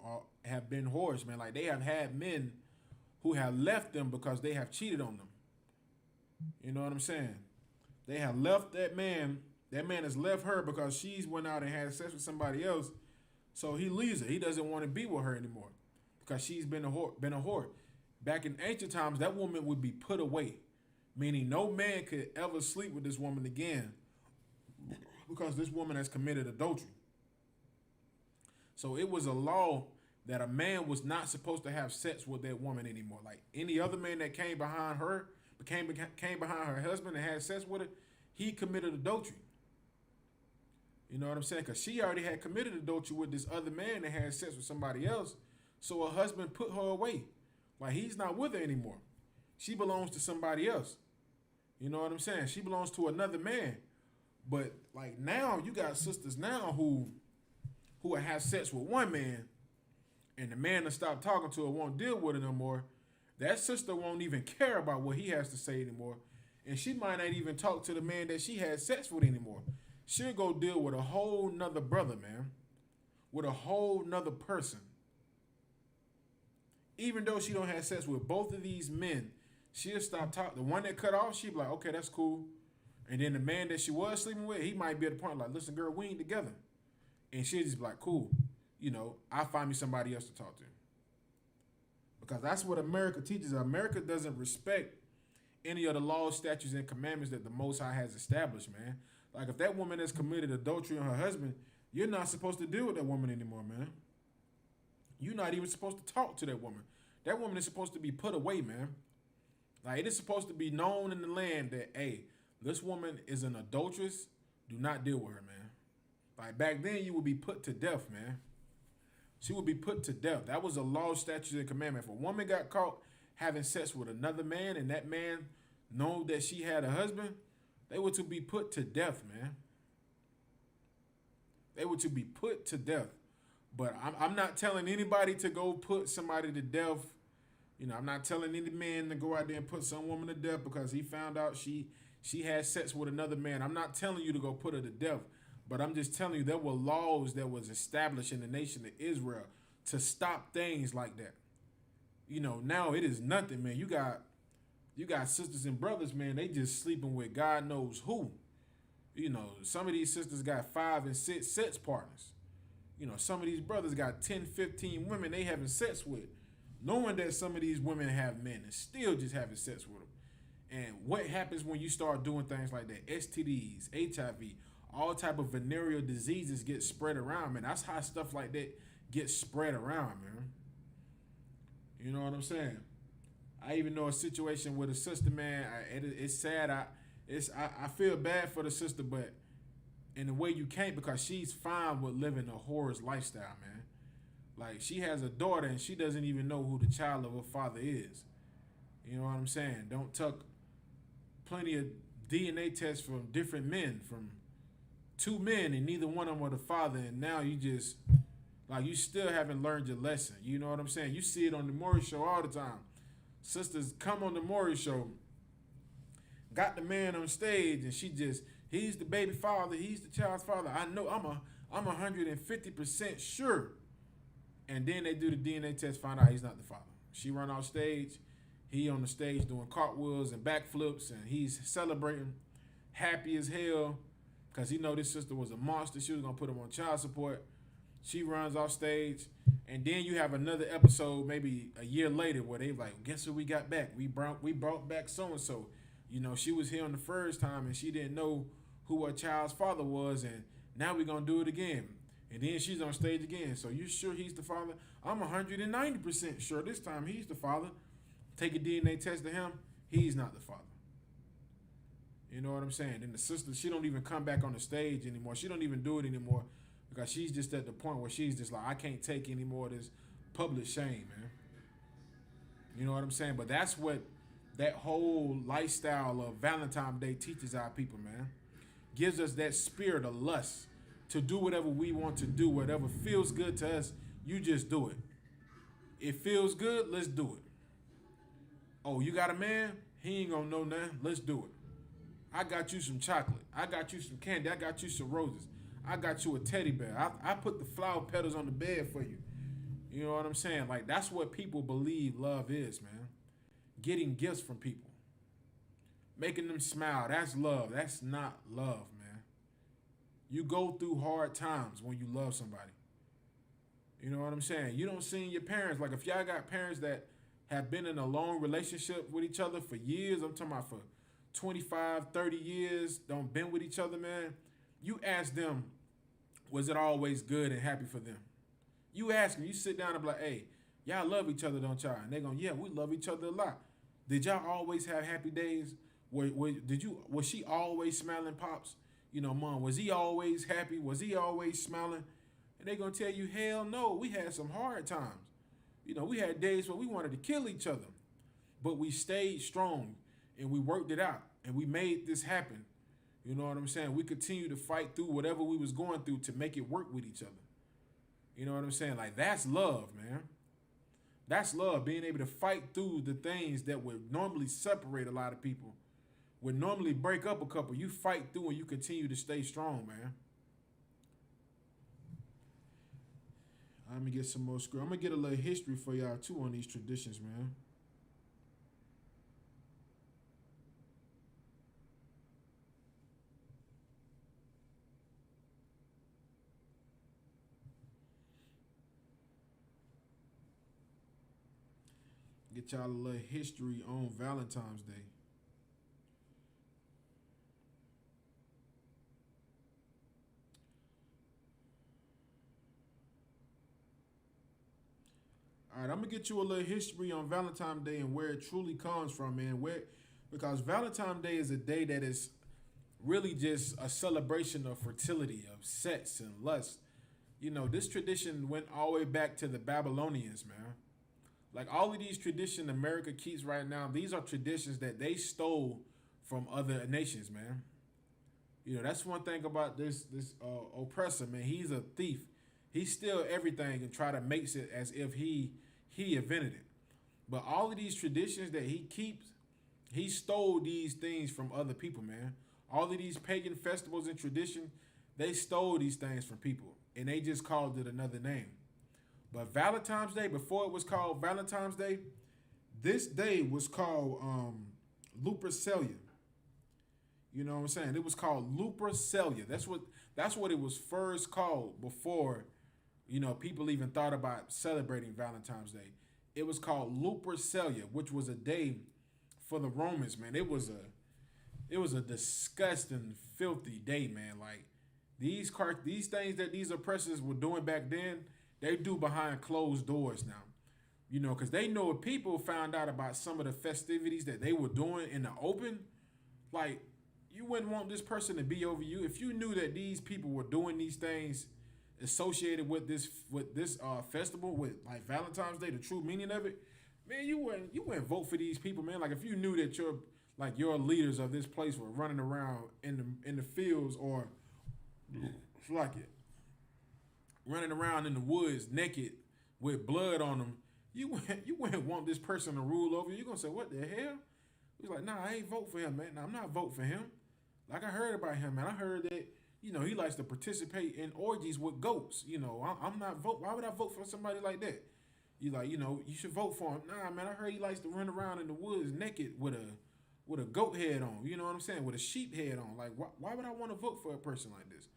have been whores, man. Like they have had men who have left them because they have cheated on them. You know what I'm saying? They have left that man. That man has left her because she's went out and had sex with somebody else. So he leaves her. He doesn't want to be with her anymore because she's been a whore. Back in ancient times, that woman would be put away, meaning no man could ever sleep with this woman again because this woman has committed adultery. So it was a law that a man was not supposed to have sex with that woman anymore. Like any other man that came behind her, came behind her husband and had sex with her, he committed adultery. You know what I'm saying? Because she already had committed adultery with this other man that had sex with somebody else. So her husband put her away. Like he's not with her anymore. She belongs to somebody else. You know what I'm saying? She belongs to another man. But like now you got sisters now who have sex with one man and the man that stopped talking to her won't deal with her no more. That sister won't even care about what he has to say anymore. And she might not even talk to the man that she had sex with anymore. She'll go deal with a whole nother brother, man. With a whole nother person. Even though she don't have sex with both of these men, she'll stop talking. The one that cut off, she'll be like, okay, that's cool. And then the man that she was sleeping with, he might be at the point like, listen, girl, we ain't together. And she'll just be like, cool. You know, I'll find me somebody else to talk to. Because that's what America teaches. America doesn't respect any of the laws, statutes, and commandments that the Most High has established, man. Like if that woman has committed adultery on her husband, you're not supposed to deal with that woman anymore, man. You're not even supposed to talk to that woman. That woman is supposed to be put away, man. Like it is supposed to be known in the land that, hey, this woman is an adulteress. Do not deal with her, man. Like back then, you would be put to death, man. She would be put to death. That was a law, statute, and commandment. If a woman got caught having sex with another man and that man know that she had a husband, they were to be put to death, man. They were to be put to death. But I'm not telling anybody to go put somebody to death. You know, I'm not telling any man to go out there and put some woman to death because he found out she had sex with another man. I'm not telling you to go put her to death. But I'm just telling you there were laws that was established in the nation of Israel to stop things like that. You know, now it is nothing, man. You got sisters and brothers, man, they just sleeping with God knows who. You know, some of these sisters got 5 and 6 sex partners. You know, some of these brothers got 10, 15 women they having sex with, knowing that some of these women have men and still just having sex with them. And what happens when you start doing things like that? STDs, HIV, all type of venereal diseases get spread around, man. That's how stuff like that gets spread around, man. You know what I'm saying? I even know a situation with a sister, man. It's sad. I feel bad for the sister, but in a way you can't because she's fine with living a whore's lifestyle, man. Like she has a daughter and she doesn't even know who the child of her father is. You know what I'm saying? Don't tuck plenty of DNA tests from different men, from 2 men, and neither one of them are the father, and now you just Like you still haven't learned your lesson. You know what I'm saying? You see it on the Maury Show all the time. Sisters come on the Maury Show, got the man on stage, and he's the baby father, he's the child's father. I know I'm 150% sure. And then they do the DNA test, find out he's not the father. She run off stage, he on the stage doing cartwheels and backflips, and he's celebrating, happy as hell, because he know this sister was a monster. She was gonna put him on child support. She runs off stage, and then you have another episode maybe a year later where they like, guess who we got back? We brought back so and so. You know, she was here on the first time and she didn't know who her child's father was, and now we're gonna do it again. And then she's on stage again. So you sure he's the father? I'm 190% sure this time he's the father. Take a DNA test to him, he's not the father. You know what I'm saying? And the sister, she don't even come back on the stage anymore. She don't even do it anymore because she's just at the point where she's just like, I can't take any more of this public shame, man. You know what I'm saying? But that's what that whole lifestyle of Valentine's Day teaches our people, man. Gives us that spirit of lust to do whatever we want to do, whatever feels good to us, you just do it. It feels good, let's do it. Oh, you got a man? He ain't gonna know nothing, let's do it. I got you some chocolate. I got you some candy. I got you some roses. I got you a teddy bear. I put the flower petals on the bed for you. You know what I'm saying? Like, that's what people believe love is, man. Getting gifts from people. Making them smile. That's love. That's not love, man. You go through hard times when you love somebody. You know what I'm saying? You don't see your parents. Like, if y'all got parents that have been in a long relationship with each other for years, I'm talking about for 25, 30 years, don't been with each other, man. You ask them, was it always good and happy for them? You ask them, you sit down and be like, hey, y'all love each other, don't y'all? And they go, yeah, we love each other a lot. Did y'all always have happy days? Was she always smiling, Pops? You know, Mom, was he always happy? Was he always smiling? And they gonna tell you, hell no, we had some hard times. You know, we had days where we wanted to kill each other, but we stayed strong and we worked it out and we made this happen. You know what I'm saying? We continued to fight through whatever we was going through to make it work with each other. You know what I'm saying? Like, that's love, man. That's love, being able to fight through the things that would normally separate a lot of people, would normally break up a couple. You fight through and you continue to stay strong, man. Let me get some more script. I'm going to get a little history for y'all, too, on these traditions, man. Get y'all a little history on Valentine's Day. All right, I'm gonna get you a little history on Valentine's Day and where it truly comes from, man. Because Valentine's Day is a day that is really just a celebration of fertility, of sex and lust. You know, this tradition went all the way back to the Babylonians, man. Like, all of these traditions America keeps right now, these are traditions that they stole from other nations, man. You know, that's one thing about this oppressor, man. He's a thief. He steals everything and try to make it as if he invented it. But all of these traditions that he keeps, he stole these things from other people, man. All of these pagan festivals and tradition, they stole these things from people, and they just called it another name. But Valentine's Day, before it was called Valentine's Day, this day was called Lupercalia. You know what I'm saying? It was called Lupercalia. That's what it was first called before, you know, people even thought about celebrating Valentine's Day. It was called Lupercalia, which was a day for the Romans, man. It was a disgusting, filthy day, man. Like, these things that these oppressors were doing back then, they do behind closed doors now. You know, because they know if people found out about some of the festivities that they were doing in the open, like, you wouldn't want this person to be over you. If you knew that these people were doing these things associated with this festival, with like Valentine's Day, the true meaning of it, man, you wouldn't vote for these people, man. Like, if you knew that your leaders of this place were running around in the fields or like it. running around in the woods naked with blood on them, you wouldn't want this person to rule over you. You're gonna say, what the hell? He's like, nah, I ain't vote for him, man. Nah, I'm not voting for him. Like I heard about him, man. I heard that, he likes to participate in orgies with goats. I'm not vote. Why would I vote for somebody like that? You like, you should vote for him. Nah, man, I heard he likes to run around in the woods naked with a goat head on. You know what I'm saying? With a sheep head on. Like, why would I want to vote for a person like this?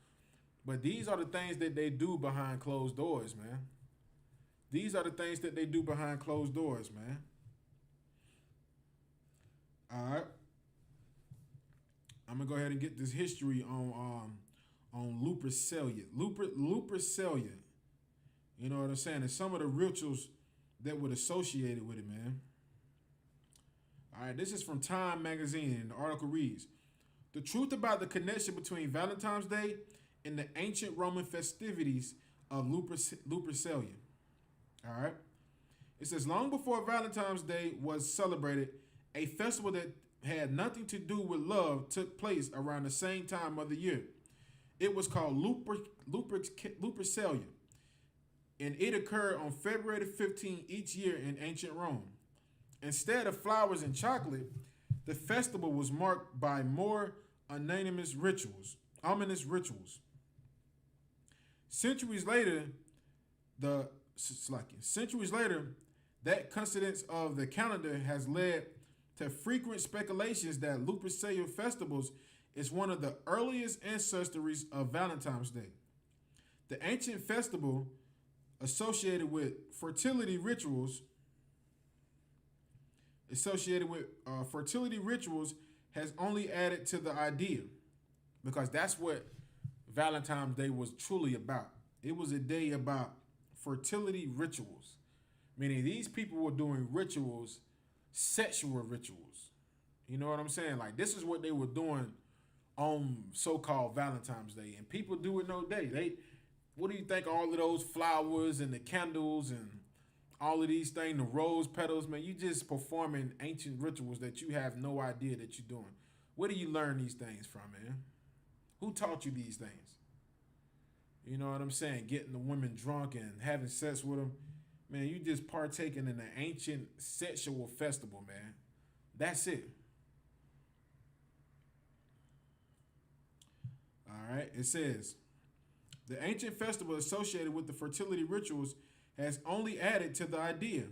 But these are the things that they do behind closed doors, man. These are the things that they do behind closed doors, man. All right. I'm gonna go ahead and get this history on Lupercalia. Lupercalia. You know what I'm saying? And some of the rituals that were associated with it, man. All right, this is from Time magazine, and the article reads: the truth about the connection between Valentine's Day and the ancient Roman festivities of Lupercalia. All right. It says, long before Valentine's Day was celebrated, a festival that had nothing to do with love took place around the same time of the year. It was called Lupercalia, and it occurred on February 15 each year in ancient Rome. Instead of flowers and chocolate, the festival was marked by more ominous rituals. Centuries later, that coincidence of the calendar has led to frequent speculations that Lupercalia festivals is one of the earliest ancestors of Valentine's Day. The ancient festival associated with fertility rituals has only added to the idea, because that's what Valentine's Day was truly about. It was a day about fertility rituals, meaning these people were doing rituals, sexual rituals. You know what I'm saying? Like, this is what they were doing on so-called Valentine's Day, and people do it no day. What do you think? All of those flowers and the candles and all of these things, the rose petals, man, you just performing ancient rituals that you have no idea that you're doing. Where do you learn these things from, man? Who taught you these things? You know what I'm saying? Getting the women drunk and having sex with them. Man, you just partaking in an ancient sexual festival, man. That's it. All right. It says, the ancient festival associated with the fertility rituals has only added to the idea.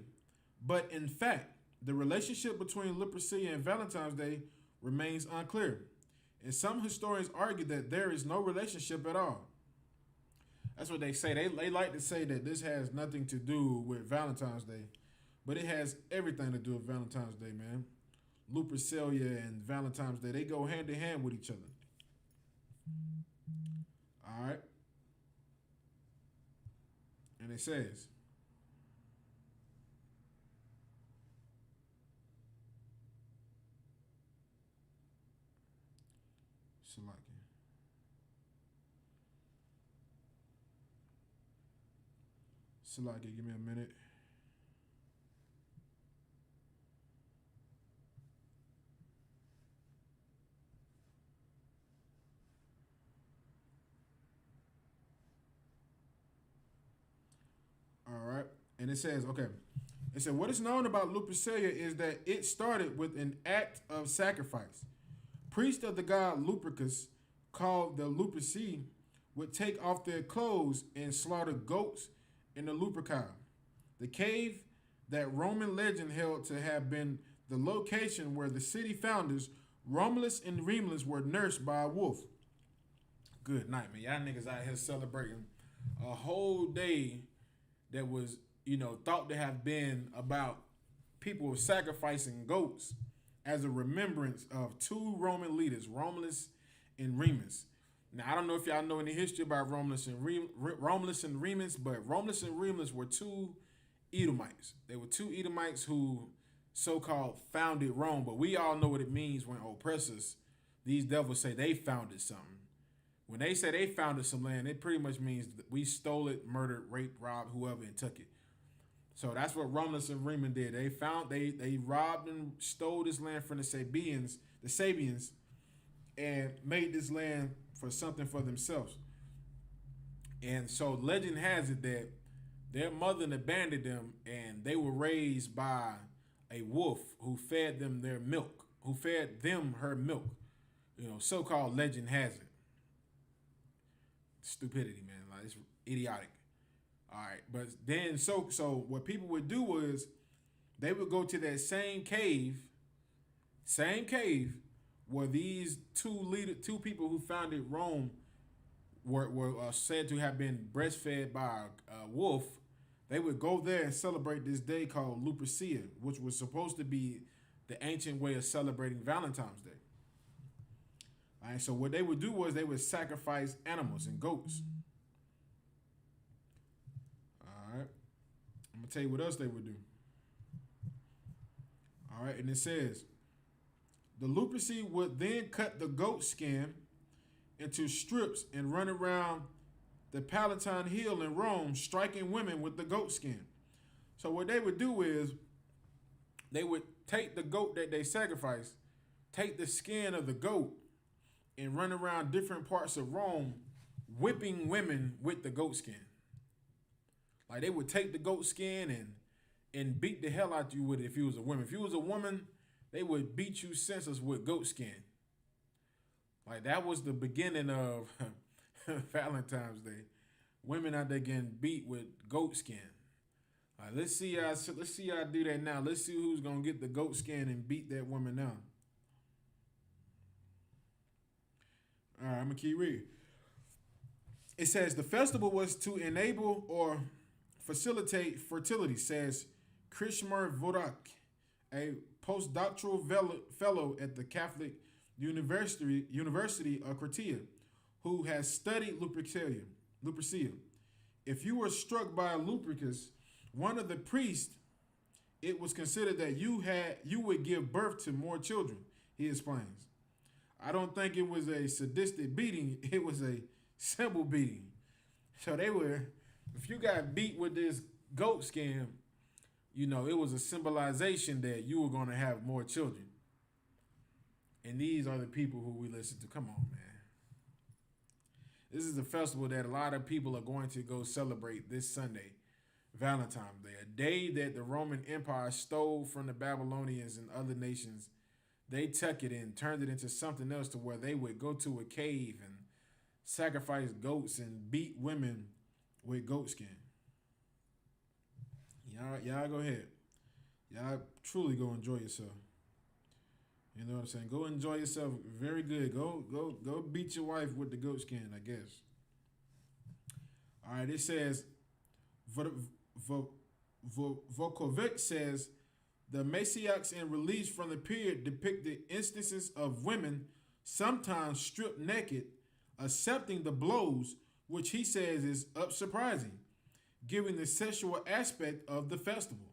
But in fact, the relationship between Lupercalia and Valentine's Day remains unclear. And some historians argue that there is no relationship at all. That's what they say. They like to say that this has nothing to do with Valentine's Day, but it has everything to do with Valentine's Day, man. Lupercalia and Valentine's Day, they go hand in hand with each other. All right. And it says, Salaki, give me a minute. All right. And it says, okay. It said, what is known about Lupercalia is that it started with an act of sacrifice. Priests of the god Lupercus, called the Luperci, would take off their clothes and slaughter goats in the Lupercal, the cave that Roman legend held to have been the location where the city founders Romulus and Remus were nursed by a wolf. Good night, man. Y'all niggas out here celebrating a whole day that was, thought to have been about people sacrificing goats as a remembrance of two Roman leaders, Romulus and Remus. Now, I don't know if y'all know any history about Romulus and Remus, but Romulus and Remus were two Edomites. They were two Edomites who so-called founded Rome, but we all know what it means when oppressors, these devils, say they founded something. When they say they founded some land, it pretty much means that we stole it, murdered, raped, robbed, whoever, and took it. So that's what Romulus and Remus did. They robbed and stole this land from the Sabians, and made this land for something for themselves. And so legend has it that their mother abandoned them, and they were raised by a wolf who fed them their milk, who fed them her milk. So-called legend has it. Stupidity, man. Like, it's idiotic. All right, but then so what people would do was they would go to that same cave where these two people who founded Rome were said to have been breastfed by a wolf. They would go there and celebrate this day called Lupercia, which was supposed to be the ancient way of celebrating Valentine's Day. All right, so what they would do was they would sacrifice animals and goats. All right, I'm gonna tell you what else they would do. All right, and it says the Luperci would then cut the goat skin into strips and run around the Palatine Hill in Rome, striking women with the goat skin. So what they would do is they would take the goat that they sacrificed, take the skin of the goat, and run around different parts of Rome, whipping women with the goat skin. Like, they would take the goat skin and beat the hell out of you with it if you was a woman. If you was a woman, they would beat you senseless with goat skin. Like, that was the beginning of Valentine's Day. Women out there getting beat with goat skin. All right, let's see y'all do that now. Let's see who's gonna get the goat skin and beat that woman now. All right, I'm gonna keep reading. It says the festival was to enable or facilitate fertility, says Krishmar Vodak, a postdoctoral fellow at the Catholic University of Cretia, who has studied Lupercia. If you were struck by a Lupercus, one of the priests, it was considered that you would give birth to more children, he explains. I don't think it was a sadistic beating, it was a simple beating. So if you got beat with this goat skin, it was a symbolization that you were going to have more children. And these are the people who we listen to. Come on, man. This is a festival that a lot of people are going to go celebrate this Sunday, Valentine's Day, a day that the Roman Empire stole from the Babylonians and other nations. They took it and turned it into something else, to where they would go to a cave and sacrifice goats and beat women with goat skin. Y'all go ahead. Y'all truly go enjoy yourself. You know what I'm saying? Go enjoy yourself very good. Go beat your wife with the goat skin, I guess. All right, it says, Volkovic says, the Messiahs in reliefs from the period depicted instances of women sometimes stripped naked, accepting the blows, which he says is surprising, given the sexual aspect of the festival.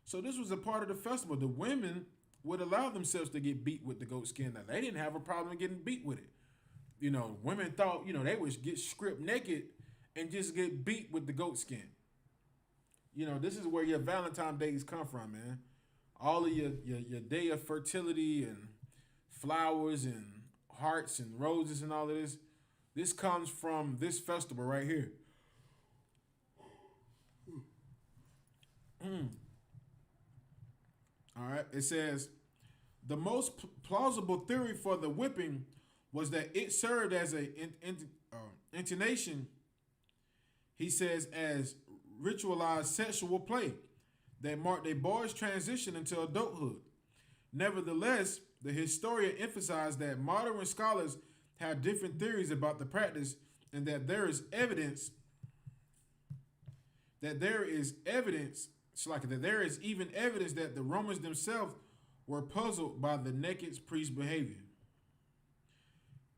So this was a part of the festival. The women would allow themselves to get beat with the goat skin. Now, they didn't have a problem getting beat with it. Women thought, they would get stripped naked and just get beat with the goat skin. This is where your Valentine's days come from, man. All of your day of fertility and flowers and hearts and roses and all of this. This comes from this festival right here. All right, it says, the most plausible theory for the whipping was that it served as an intonation, he says, as ritualized sexual play that marked a boy's transition into adulthood. Nevertheless, the historian emphasized that modern scholars have different theories about the practice, and that there is even evidence that the Romans themselves were puzzled by the naked priest's behavior.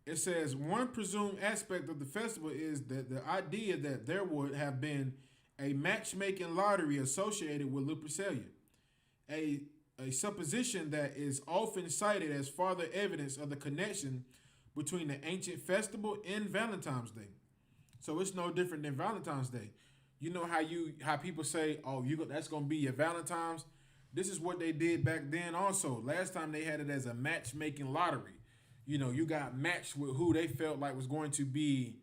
It says one presumed aspect of the festival is that the idea that there would have been a matchmaking lottery associated with Lupercalia, a supposition that is often cited as further evidence of the connection between the ancient festival and Valentine's Day. So it's no different than Valentine's Day. You know how people say, "Oh, that's gonna be your Valentine's." This is what they did back then. Also, last time they had it as a matchmaking lottery. You got matched with who they felt like was going to be,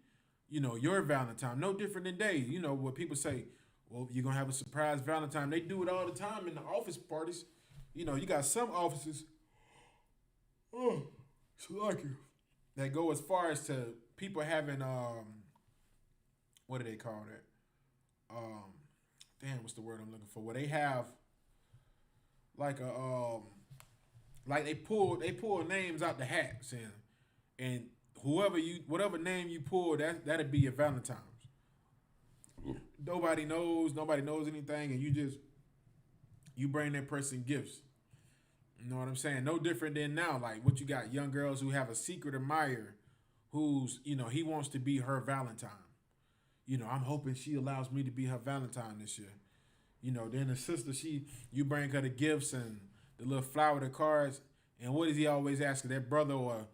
your Valentine. No different than they. What people say, well, you're gonna have a surprise Valentine. They do it all the time in the office parties. You got some offices, oh, it's like you, that go as far as to people having what do they call that? Damn, what's the word I'm looking for? Where they have like like they pull names out the hats, and whatever name you pull, that'd be your Valentine's. Nobody knows anything, and you bring that person gifts. You know what I'm saying? No different than now. Like what you got, young girls who have a secret admirer, who's he wants to be her Valentine. I'm hoping she allows me to be her Valentine this year. Then the sister, you bring her the gifts and the little flower, the cards, and what does he always ask her? That brother or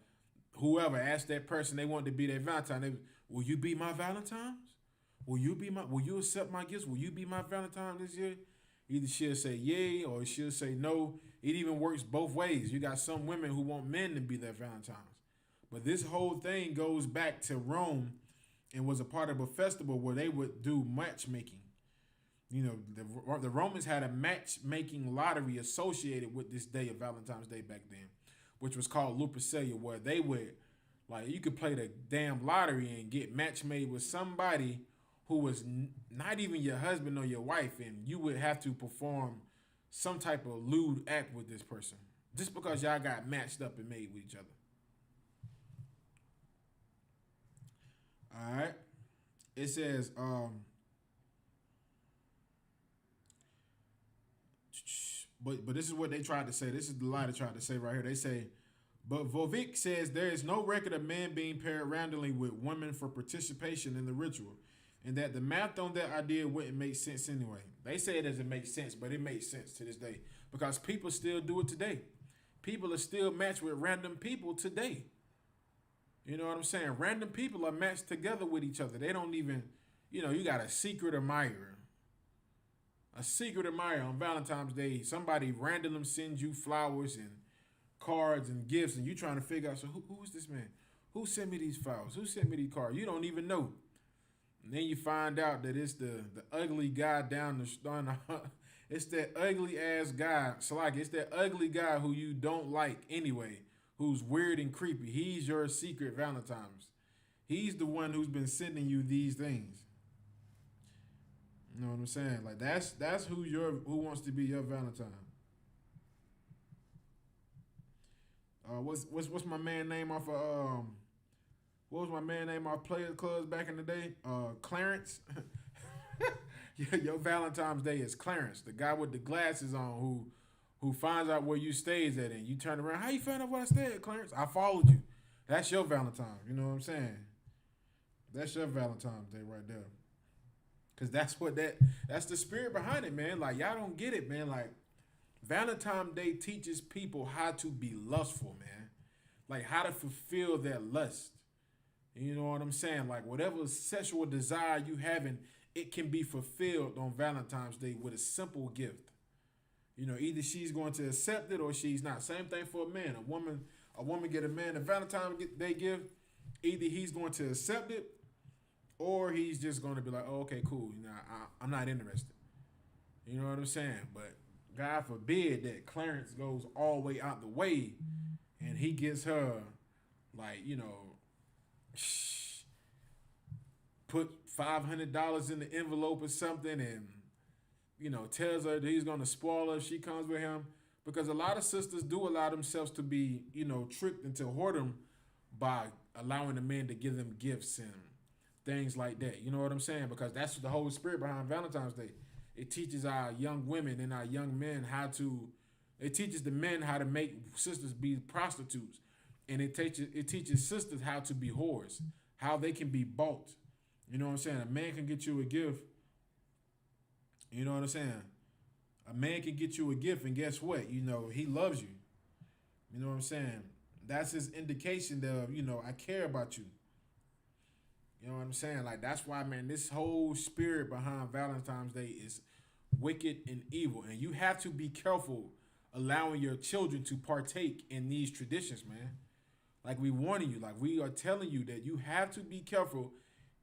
whoever asked that person they want to be their Valentine. Will you be my Valentine's? Will you accept my gifts? Will you be my Valentine this year? Either she'll say yay or she'll say no. It even works both ways. You got some women who want men to be their Valentines. But this whole thing goes back to Rome and was a part of a festival where they would do matchmaking. The Romans had a matchmaking lottery associated with this day of Valentine's Day back then, which was called Lupercalia, where they would, like, you could play the damn lottery and get match made with somebody who was not even your husband or your wife, and you would have to perform some type of lewd act with this person just because y'all got matched up and made with each other. All right. It says, but this is what they tried to say. This is the lie they tried to say right here. They say, but Vovik says there is no record of men being paired randomly with women for participation in the ritual, and that the math on that idea wouldn't make sense anyway. They say it doesn't make sense, but it makes sense to this day because people still do it today. People are still matched with random people today. You know what I'm saying? Random people are matched together with each other. They don't even, you got a secret admirer. A secret admirer on Valentine's Day. Somebody random sends you flowers and cards and gifts, and you trying to figure out, so who is this man? Who sent me these flowers? Who sent me these cards? You don't even know. And then you find out that it's the ugly guy down the it's that ugly ass guy. So like it's that ugly guy who you don't like anyway, who's weird and creepy. He's your secret Valentine's. He's the one who's been sending you these things. You know what I'm saying? Like that's who wants to be your Valentine. What's my man name off of what was my man name off Players Clubs back in the day? Clarence. Your Valentine's Day is Clarence, the guy with the glasses on who finds out where you stays at, and you turn around. How you found out where I stay at, Clarence? I followed you. That's your Valentine. You know what I'm saying? That's your Valentine's Day right there. Cause that's the spirit behind it, man. Like y'all don't get it, man. Like Valentine's Day teaches people how to be lustful, man. Like how to fulfill their lust. You know what I'm saying? Like whatever sexual desire you having, it can be fulfilled on Valentine's Day with a simple gift. Either she's going to accept it or she's not. Same thing for a man. A woman get a man a Valentine's Day gift. Either he's going to accept it or he's just going to be like, oh, okay, cool. I'm not interested. You know what I'm saying? But God forbid that Clarence goes all the way out the way and he gets her, like, put $500 in the envelope or something and, tells her that he's going to spoil her if she comes with him. Because a lot of sisters do allow themselves to be, tricked into whoredom by allowing the men to give them gifts and things like that. You know what I'm saying? Because that's the whole spirit behind Valentine's Day. It teaches our young women and our young men it teaches the men how to make sisters be prostitutes. And it teaches sisters how to be whores, how they can be bought. You know what I'm saying? A man can get you a gift. You know what I'm saying? A man can get you a gift, and guess what? He loves you. You know what I'm saying? That's his indication of, I care about you. You know what I'm saying? Like, that's why, man, this whole spirit behind Valentine's Day is wicked and evil. And you have to be careful allowing your children to partake in these traditions, man. Like, we warning you. Like, we are telling you that you have to be careful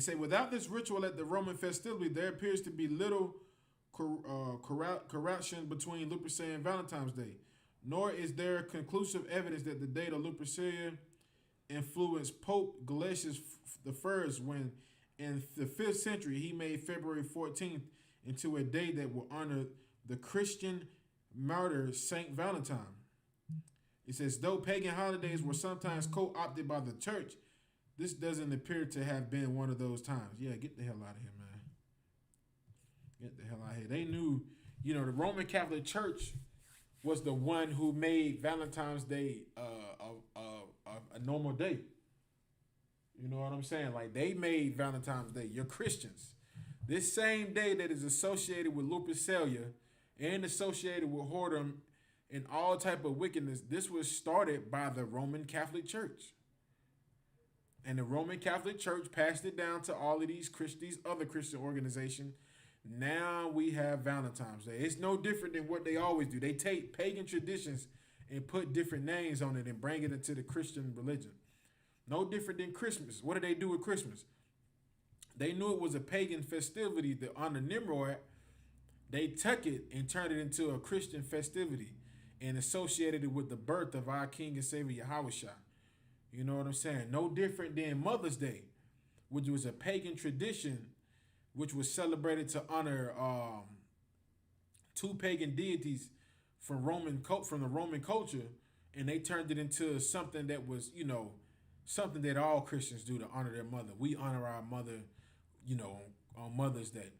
It say, without this ritual at the Roman festivity, there appears to be little correlation between Lupercalia and Valentine's Day, nor is there conclusive evidence that the date of Lupercalia influenced Pope Gelasius I when, in the 5th century, he made February 14th into a day that will honor the Christian martyr Saint Valentine. It says, though pagan holidays were sometimes co-opted by the church, this doesn't appear to have been one of those times. Yeah, get the hell out of here, man. Get the hell out of here. They knew, the Roman Catholic Church was the one who made Valentine's Day a normal day. You know what I'm saying? Like, they made Valentine's Day. You're Christians. This same day that is associated with Lupercalia and associated with whoredom and all type of wickedness, this was started by the Roman Catholic Church. And the Roman Catholic Church passed it down to all of these other Christian organizations. Now we have Valentine's Day. It's no different than what they always do. They take pagan traditions and put different names on it and bring it into the Christian religion. No different than Christmas. What do they do with Christmas? They knew it was a pagan festivity to honor Nimrod. They took it and turned it into a Christian festivity and associated it with the birth of our King and Savior Yahushua. You know what I'm saying? No different than Mother's Day, which was a pagan tradition, which was celebrated to honor two pagan deities from the Roman culture, and they turned it into something that was, something that all Christians do to honor their mother. We honor our mother, on Mother's Day.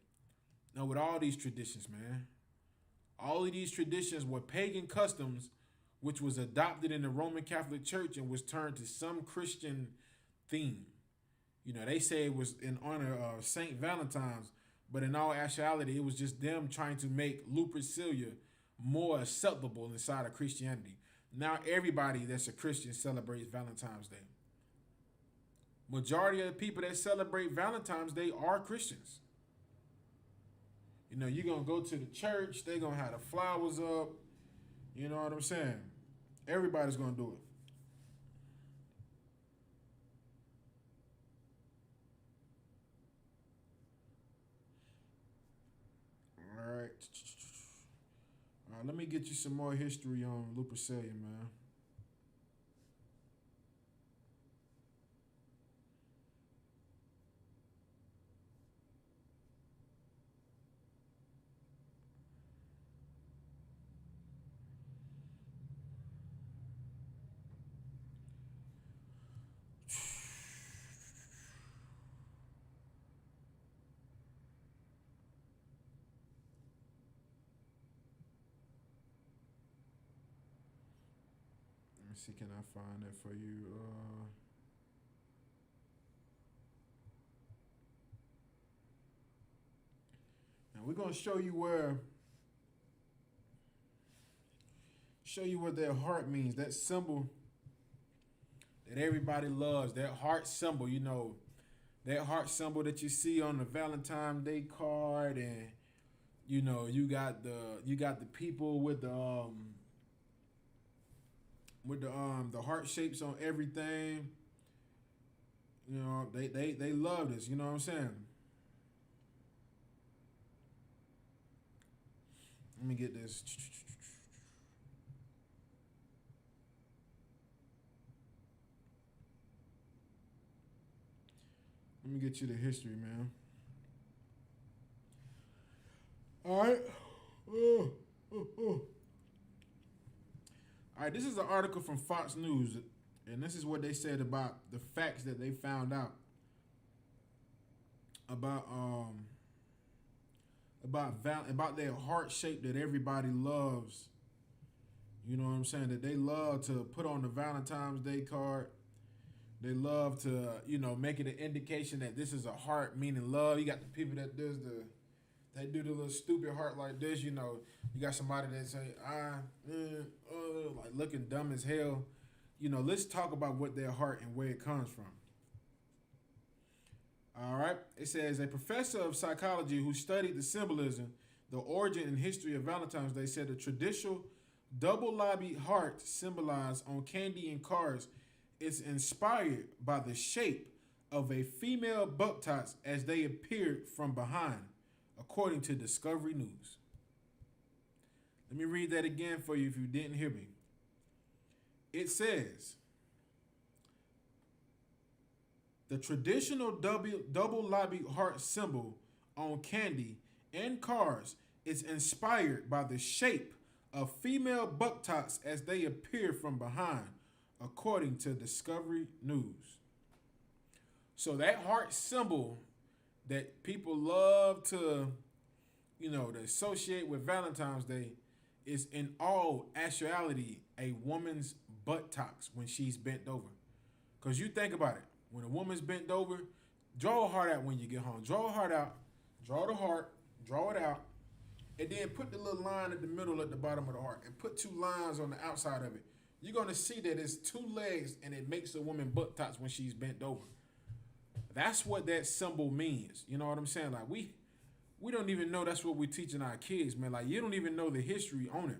Now, with all these traditions, man, all of these traditions were pagan customs which was adopted in the Roman Catholic Church and was turned to some Christian theme. They say it was in honor of Saint Valentine's, but in all actuality, it was just them trying to make Lupercalia more acceptable inside of Christianity. Now everybody that's a Christian celebrates Valentine's Day. Majority of the people that celebrate Valentine's Day are Christians. You're going to go to the church, they're going to have the flowers up. You know what I'm saying? Everybody's going to do it. All right. Let me get you some more history on Lupercalia, man. Let me see, can I find that for you? Now we're gonna show you what their heart means. That symbol that everybody loves. That heart symbol, that heart symbol that you see on the Valentine's Day card, and you got the people with the heart shapes on everything. They love this. You know what I'm saying? Let me get this. Let me get you the history, man. All right. All right, this is an article from Fox News, and this is what they said about the facts that they found out about their heart shape that everybody loves. You know what I'm saying? That they love to put on the Valentine's Day card. They love to, make it an indication that this is a heart, meaning love. You got the people that do the little stupid heart like this. You got somebody that say, like looking dumb as hell. Let's talk about what their heart and where it comes from. All right. It says a professor of psychology who studied the symbolism, the origin and history of Valentine's Day said the traditional double-lobbied heart symbolized on candy and cards is inspired by the shape of a female buttocks as they appeared from behind, according to Discovery News. Let me read that again for you if you didn't hear me. It says, the traditional double lobby heart symbol on candy and cars is inspired by the shape of female buttocks as they appear from behind, according to Discovery News. So that heart symbol that people love to, to associate with Valentine's Day is in all actuality a woman's buttocks when she's bent over. Because you think about it, when a woman's bent over, draw a heart out when you get home. Draw a heart out, draw the heart, draw it out, and then put the little line at the middle at the bottom of the heart and put two lines on the outside of it. You're going to see that it's two legs and it makes a woman buttocks when she's bent over. That's what that symbol means. You know what I'm saying? Like we don't even know that's what we're teaching our kids, man. Like you don't even know the history on it.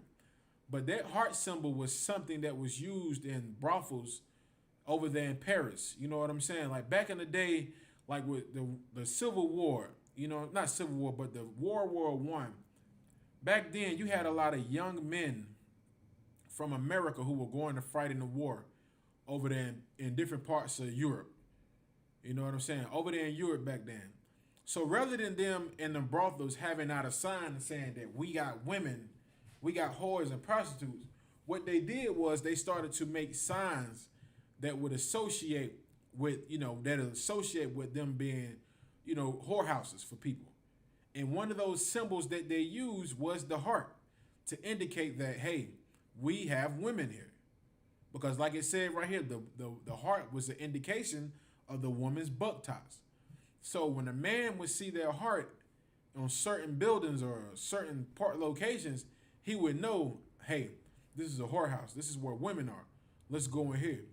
But that heart symbol was something that was used in brothels over there in Paris. You know what I'm saying? Like back in the day, like with the Civil War, not Civil War, but the World War I. Back then, you had a lot of young men from America who were going to fight in the war over there in different parts of Europe. You know what I'm saying? Over there in Europe back then. So rather than them in the brothels having out a sign saying that we got women, we got whores and prostitutes, what they did was they started to make signs that would associate with, them being, whorehouses for people. And one of those symbols that they used was the heart to indicate that, hey, we have women here. Because like it said right here, the heart was an indication of the woman's buttocks. So when a man would see their heart on certain buildings or certain part locations, he would know, hey, this is a whorehouse. This is where women are. Let's go in here.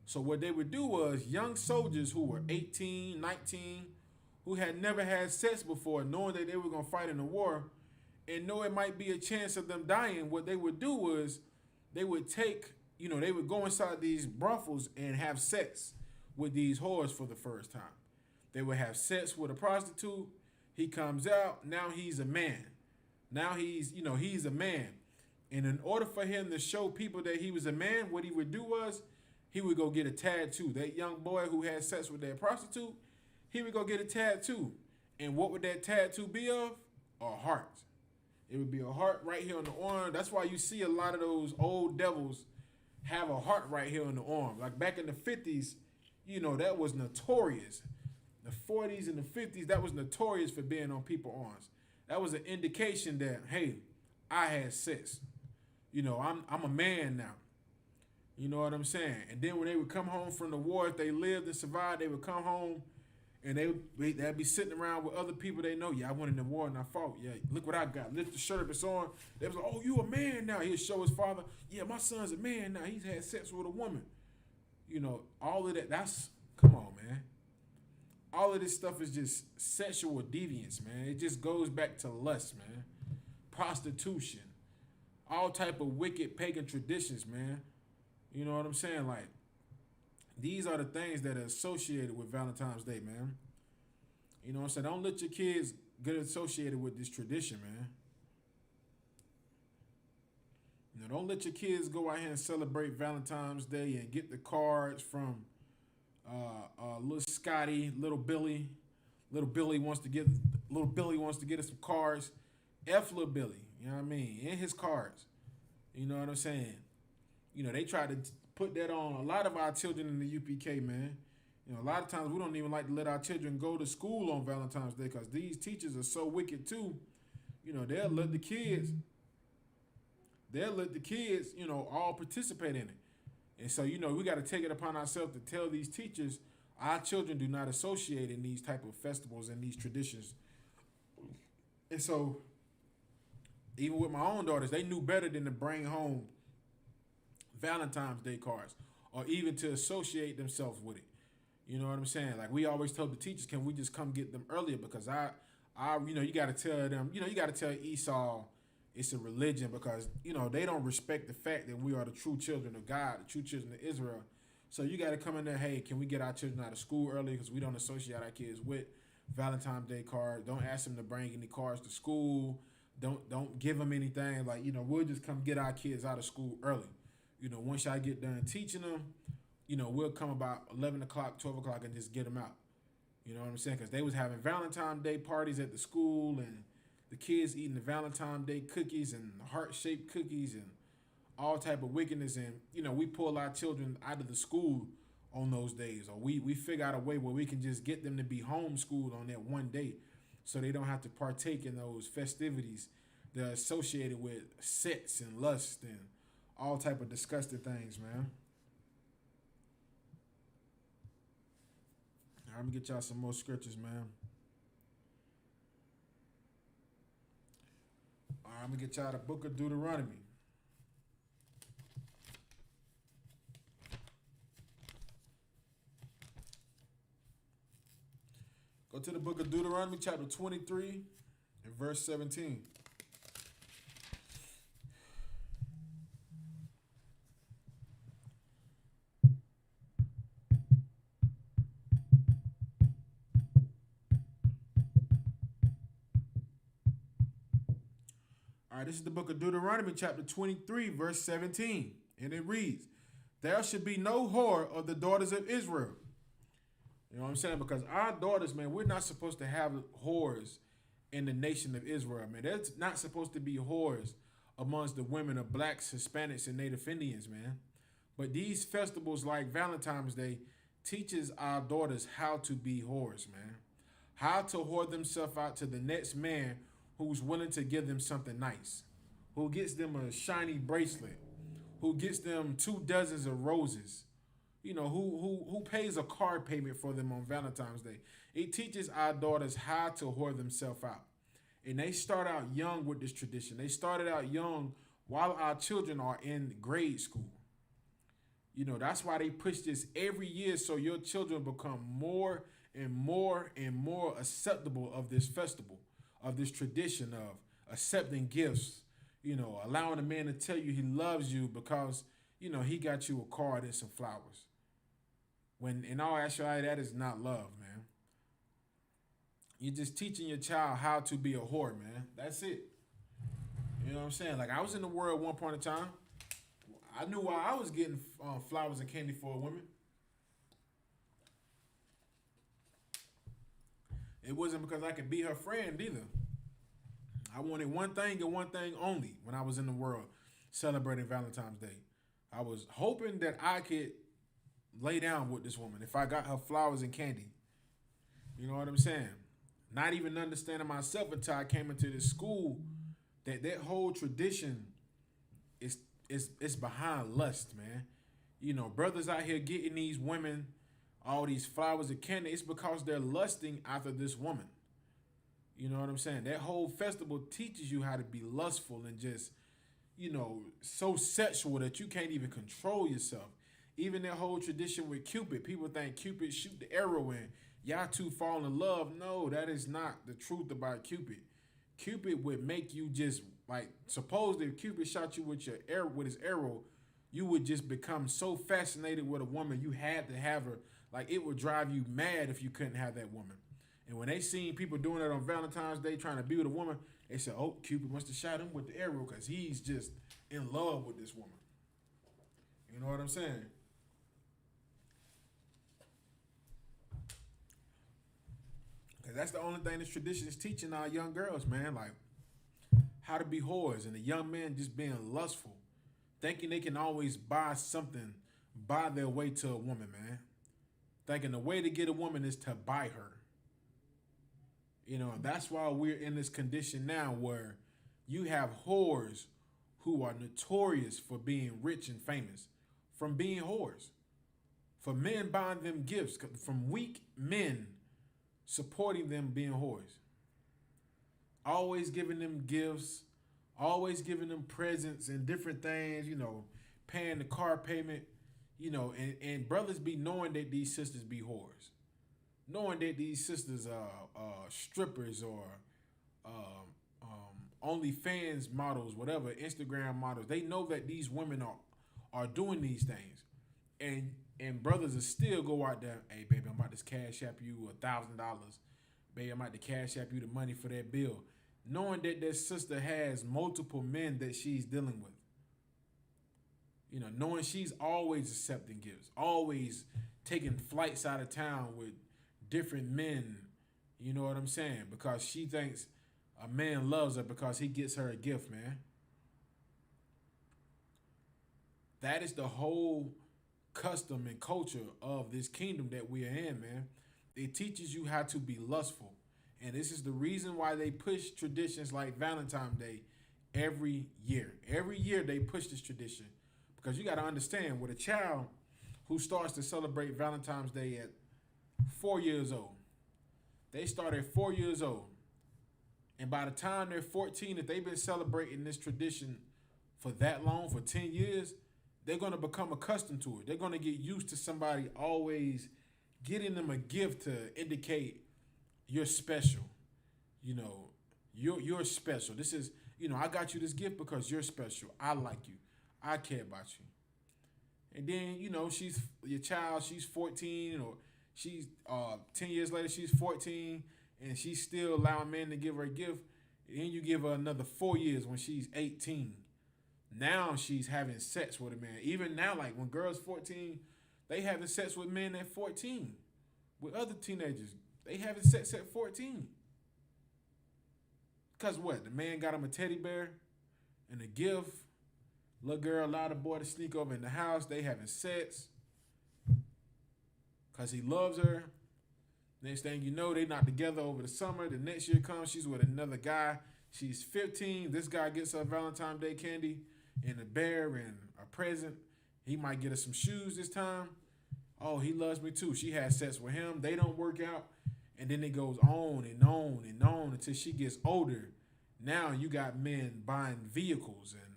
So what they would do was young soldiers who were 18, 19, who had never had sex before, knowing that they were going to fight in a war and know it might be a chance of them dying, what they would do was they would take, they would go inside these brothels and have sex with these whores for the first time. They would have sex with a prostitute. He comes out. Now he's a man. Now he's a man. And in order for him to show people that he was a man, what he would do was he would go get a tattoo. That young boy who had sex with that prostitute, he would go get a tattoo. And what would that tattoo be of? A heart. It would be a heart right here on the arm. That's why you see a lot of those old devils have a heart right here on the arm. Like back in the 50s, that was notorious. The 40s and the 50s, that was notorious for being on people's arms. That was an indication that, hey, I had sex. I'm a man now. You know what I'm saying? And then when they would come home from the war, if they lived and survived, they would come home and they'd be sitting around with other people they know. Yeah, I went in the war and I fought. Yeah, look what I got. Lift the shirt up, it's on. They was like, oh, you a man now. He'd show his father, yeah, my son's a man now. He's had sex with a woman. All of that, come on, man. All of this stuff is just sexual deviance, man. It just goes back to lust, man. Prostitution. All type of wicked pagan traditions, man. You know what I'm saying? Like, these are the things that are associated with Valentine's Day, man. You know what I'm saying? Don't let your kids get associated with this tradition, man. Don't let your kids go out here and celebrate Valentine's Day and get the cards from little Scotty, little Billy. Little Billy wants to get us some cards. F little Billy, you know what I mean? In his cards. You know what I'm saying? They try to put that on a lot of our children in the UPK, man. A lot of times we don't even like to let our children go to school on Valentine's Day because these teachers are so wicked too. They'll let the kids, all participate in it. And so, we got to take it upon ourselves to tell these teachers our children do not associate in these type of festivals and these traditions. And so, even with my own daughters, they knew better than to bring home Valentine's Day cards or even to associate themselves with it. You know what I'm saying? Like we always told the teachers, can we just come get them earlier? Because you got to tell them, you got to tell Esau it's a religion because, they don't respect the fact that we are the true children of God, the true children of Israel. So you got to come in there. Hey, can we get our children out of school early because we don't associate our kids with Valentine's Day cards? Don't ask them to bring any cards to school. Don't give them anything. Like, we'll just come get our kids out of school early. Once I get done teaching them, we'll come about 11 o'clock, 12 o'clock and just get them out. You know what I'm saying? Because they was having Valentine's Day parties at the school and the kids eating the Valentine's Day cookies and heart-shaped cookies and all type of wickedness. And, we pull our children out of the school on those days. Or we figure out a way where we can just get them to be homeschooled on that one day so they don't have to partake in those festivities that are associated with sex and lust and all type of disgusting things, man. All right, let me get y'all some more scriptures, man. All right, I'm going to get y'all the book of Deuteronomy. Go to the book of Deuteronomy, chapter 23, and verse 17. All right, this is the book of Deuteronomy, chapter 23, verse 17. And it reads, "There should be no whore of the daughters of Israel." You know what I'm saying? Because our daughters, man, we're not supposed to have whores in the nation of Israel, man. There's not supposed to be whores amongst the women of blacks, Hispanics, and Native Indians, man. But these festivals like Valentine's Day teaches our daughters how to be whores, man. How to whore themselves out to the next man who's willing to give them something nice, who gets them a shiny bracelet, who gets them 2 dozens of roses, who pays a car payment for them on Valentine's Day. It teaches our daughters how to whore themselves out. And they start out young with this tradition. They started out young while our children are in grade school. That's why they push this every year so your children become more and more and more acceptable of this festival, of this tradition of accepting gifts, allowing a man to tell you he loves you because, he got you a card and some flowers. When in all actuality, that is not love, man. You're just teaching your child how to be a whore, man. That's it. You know what I'm saying? Like, I was in the world at one point in time. I knew why I was getting flowers and candy for a woman. It wasn't because I could be her friend either. I wanted one thing and one thing only when I was in the world celebrating Valentine's Day. I was hoping that I could lay down with this woman if I got her flowers and candy. You know what I'm saying? Not even understanding myself until I came into this school that whole tradition is behind lust, man. Brothers out here getting these women all these flowers and candy. It's because they're lusting after this woman. You know what I'm saying? That whole festival teaches you how to be lustful and just, so sexual that you can't even control yourself. Even that whole tradition with Cupid, people think Cupid shoot the arrow and y'all two fall in love. No, that is not the truth about Cupid. Cupid would make you just like, suppose if Cupid shot you with his arrow, you would just become so fascinated with a woman you had to have her. Like, it would drive you mad if you couldn't have that woman. And when they seen people doing that on Valentine's Day trying to be with a woman, they said, oh, Cupid must have shot him with the arrow because he's just in love with this woman. You know what I'm saying? Because that's the only thing this tradition is teaching our young girls, man. Like, how to be whores. And the young men just being lustful. Thinking they can always buy something, buy their way to a woman, man. Thinking the way to get a woman is to buy her. That's why we're in this condition now where you have whores who are notorious for being rich and famous, from being whores, for men buying them gifts, from weak men supporting them being whores. Always giving them gifts, always giving them presents and different things, paying the car payment, and brothers be knowing that these sisters be whores. Knowing that these sisters are strippers or OnlyFans models, whatever, Instagram models. They know that these women are doing these things. And And brothers will still go out there, hey baby, I'm about to cash app you $1,000. Baby, I'm about to cash app you the money for that bill. Knowing that their sister has multiple men that she's dealing with. You know, knowing she's always accepting gifts, always taking flights out of town with different men, you know what I'm saying? Because she thinks a man loves her because he gets her a gift, man. That is the whole custom and culture of this kingdom that we are in, man. It teaches you how to be lustful. And this is the reason why they push traditions like Valentine's Day every year. Every year they push this tradition. Because you got to understand, with a child who starts to celebrate Valentine's Day at 4 years old, they start at 4 years old. And by the time they're 14, if they've been celebrating this tradition for that long, for 10 years, they're going to become accustomed to it. They're going to get used to somebody always getting them a gift to indicate you're special. You know, you're special. This is, you know, I got you this gift because you're special. I like you. I care about you. And then, you know, she's your child, she's 14, or she's 10 years later, she's 14, and she's still allowing men to give her a gift. And then you give her another 4 years when she's 18. Now she's having sex with a man. Even now, like when girls 14, they having sex with men at 14. With other teenagers, they having sex at 14. Because what? The man got him a teddy bear and a gift. Little girl allowed the boy to sneak over in the house. They having sex because he loves her. Next thing you know, they not together over the summer. The next year comes, she's with another guy. She's 15. This guy gets her Valentine's Day candy and a bear and a present. He might get her some shoes this time. Oh, he loves me too. She has sex with him. They don't work out. And then it goes on and on and on until she gets older. Now you got men buying vehicles and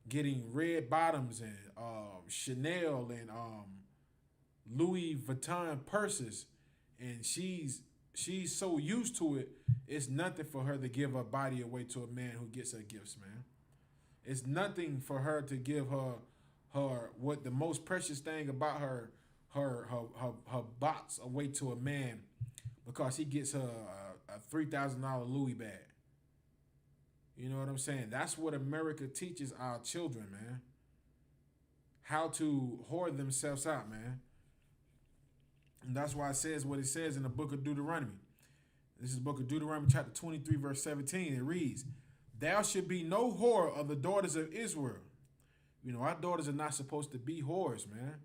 getting red bottoms and Chanel and Louis Vuitton purses. And she's so used to it, it's nothing for her to give her body away to a man who gets her gifts, man. It's nothing for her to give her what the most precious thing about her box away to a man because he gets her a $3,000 Louis bag. You know what I'm saying? That's what America teaches our children, man. How to hoard themselves out, man. And that's why it says what it says in the book of Deuteronomy. This is the book of Deuteronomy chapter 23, verse 17. It reads, "Thou should be no whore of the daughters of Israel." You know, our daughters are not supposed to be whores, man.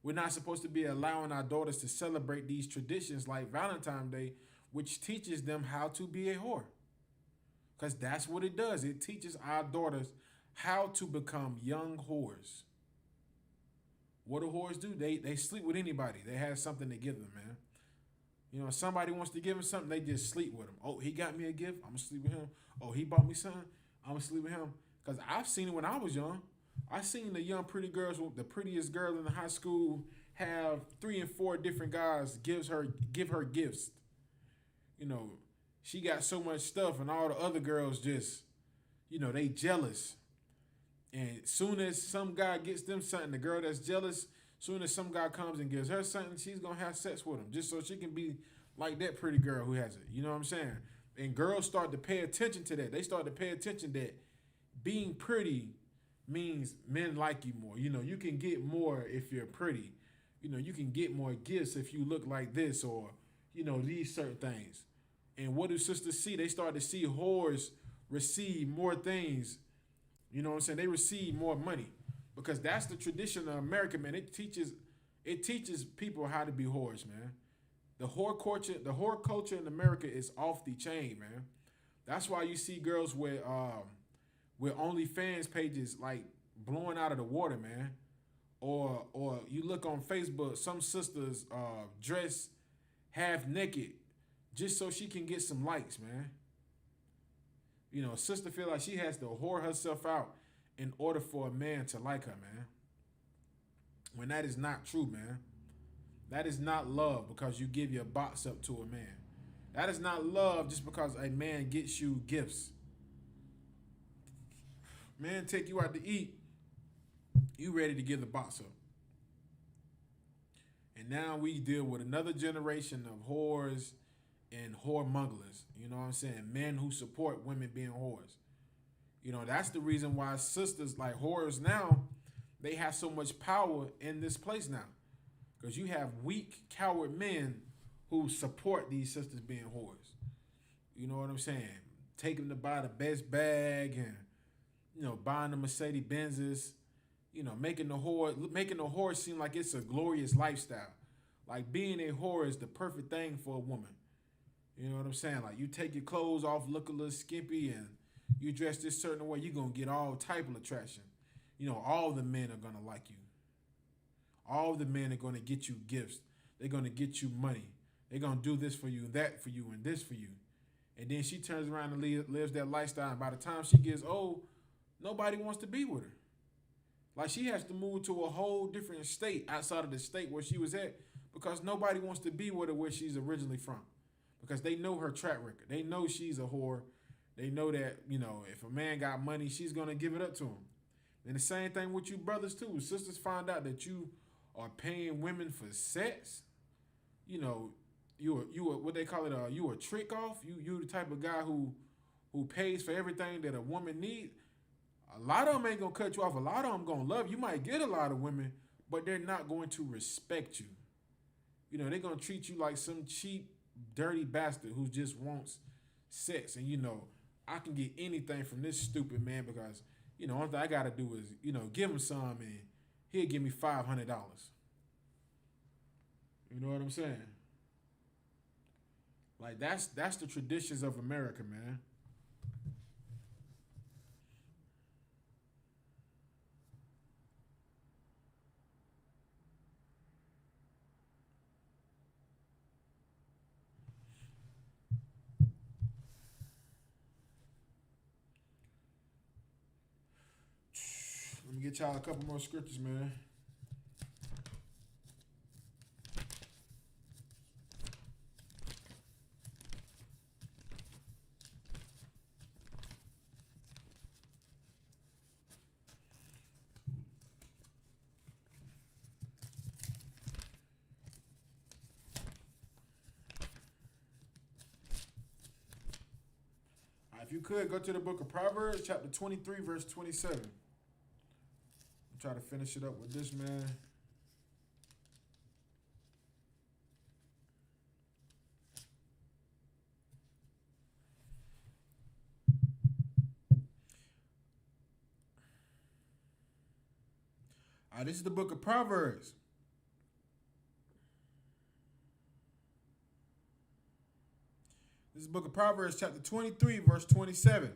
We're not supposed to be allowing our daughters to celebrate these traditions like Valentine's Day, which teaches them how to be a whore. Because that's what it does. It teaches our daughters how to become young whores. What do whores do? They sleep with anybody. They have something to give them, man. You know, if somebody wants to give him something, they just sleep with him. Oh, he got me a gift, I'm going to sleep with him. Oh, he bought me something, I'm going to sleep with him. Because I've seen it when I was young. I seen the young pretty girls, the prettiest girl in the high school, have 3 and 4 different guys give her gifts. You know, she got so much stuff, and all the other girls just, you know, they jealous. And soon as some guy gets them something, the girl that's jealous, soon as some guy comes and gives her something, she's gonna have sex with him just so she can be like that pretty girl who has it. You know what I'm saying? And girls start to pay attention to that. They start to pay attention that being pretty means men like you more. You know, you can get more if you're pretty. You know, you can get more gifts if you look like this, or, you know, these certain things. And what do sisters see? They start to see whores receive more things. You know what I'm saying? They receive more money because that's the tradition of America, man. It teaches people how to be whores, man. The whore culture in America is off the chain, man. That's why you see girls with OnlyFans pages like blowing out of the water, man. Or you look on Facebook, some sisters dress half naked just so she can get some likes, man. You know, a sister feel like she has to whore herself out in order for a man to like her, man. When that is not true, man. That is not love because you give your box up to a man. That is not love just because a man gets you gifts. Man take you out to eat, you ready to give the box up. And now we deal with another generation of whores and whoremongers. You know what I'm saying? Men who support women being whores. You know, that's the reason why sisters like whores now, they have so much power in this place now. Because you have weak, coward men who support these sisters being whores. You know what I'm saying? Take them to buy the best bag and, buying the Mercedes Benzes, making the whore seem like it's a glorious lifestyle. Like being a whore is the perfect thing for a woman. You know what I'm saying? Like you take your clothes off, look a little skimpy, and you dress this certain way, you're gonna get all type of attraction. All the men are gonna like you. All the men are gonna get you gifts. They're gonna get you money. They're gonna do this for you, that for you, and this for you. And then she turns around and lives that lifestyle. And by the time she gets old, nobody wants to be with her. Like she has to move to a whole different state outside of the state where she was at because nobody wants to be with her where she's originally from. Because they know her track record. They know she's a whore. They know that, if a man got money, she's going to give it up to him. And the same thing with you brothers too. Sisters find out that you are paying women for sex. You are what they call it, you a trick off. You the type of guy who pays for everything that a woman needs. A lot of them ain't gonna cut you off. A lot of them gonna love you. You might get a lot of women, but they're not going to respect you. They're gonna treat you like some cheap, dirty bastard who just wants sex. And I can get anything from this stupid man because only thing I gotta do is give him some and he'll give me $500. You know what I'm saying? Like that's the traditions of America, man. Let me get y'all a couple more scriptures, man. If you could, go to the book of Proverbs, chapter 23, verse 27. I'm trying to finish it up with this, man. All right, this is the book of Proverbs. This is the book of Proverbs, chapter 23, verse 27.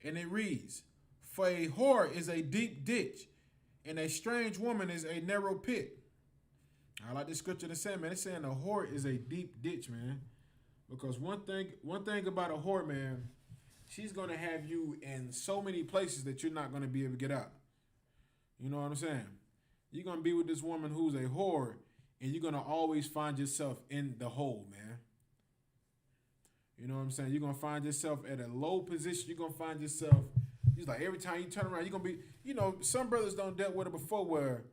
And it reads, "For a whore is a deep ditch, and a strange woman is a narrow pit." I like this scripture to say, man. It's saying a whore is a deep ditch, man. Because one thing about a whore, man, she's going to have you in so many places that you're not going to be able to get out. You know what I'm saying? You're going to be with this woman who's a whore, and you're going to always find yourself in the hole, man. You know what I'm saying? You're going to find yourself at a low position. You're going to find yourself, it's like every time you turn around, you're going to be, some brothers don't dealt with it before where,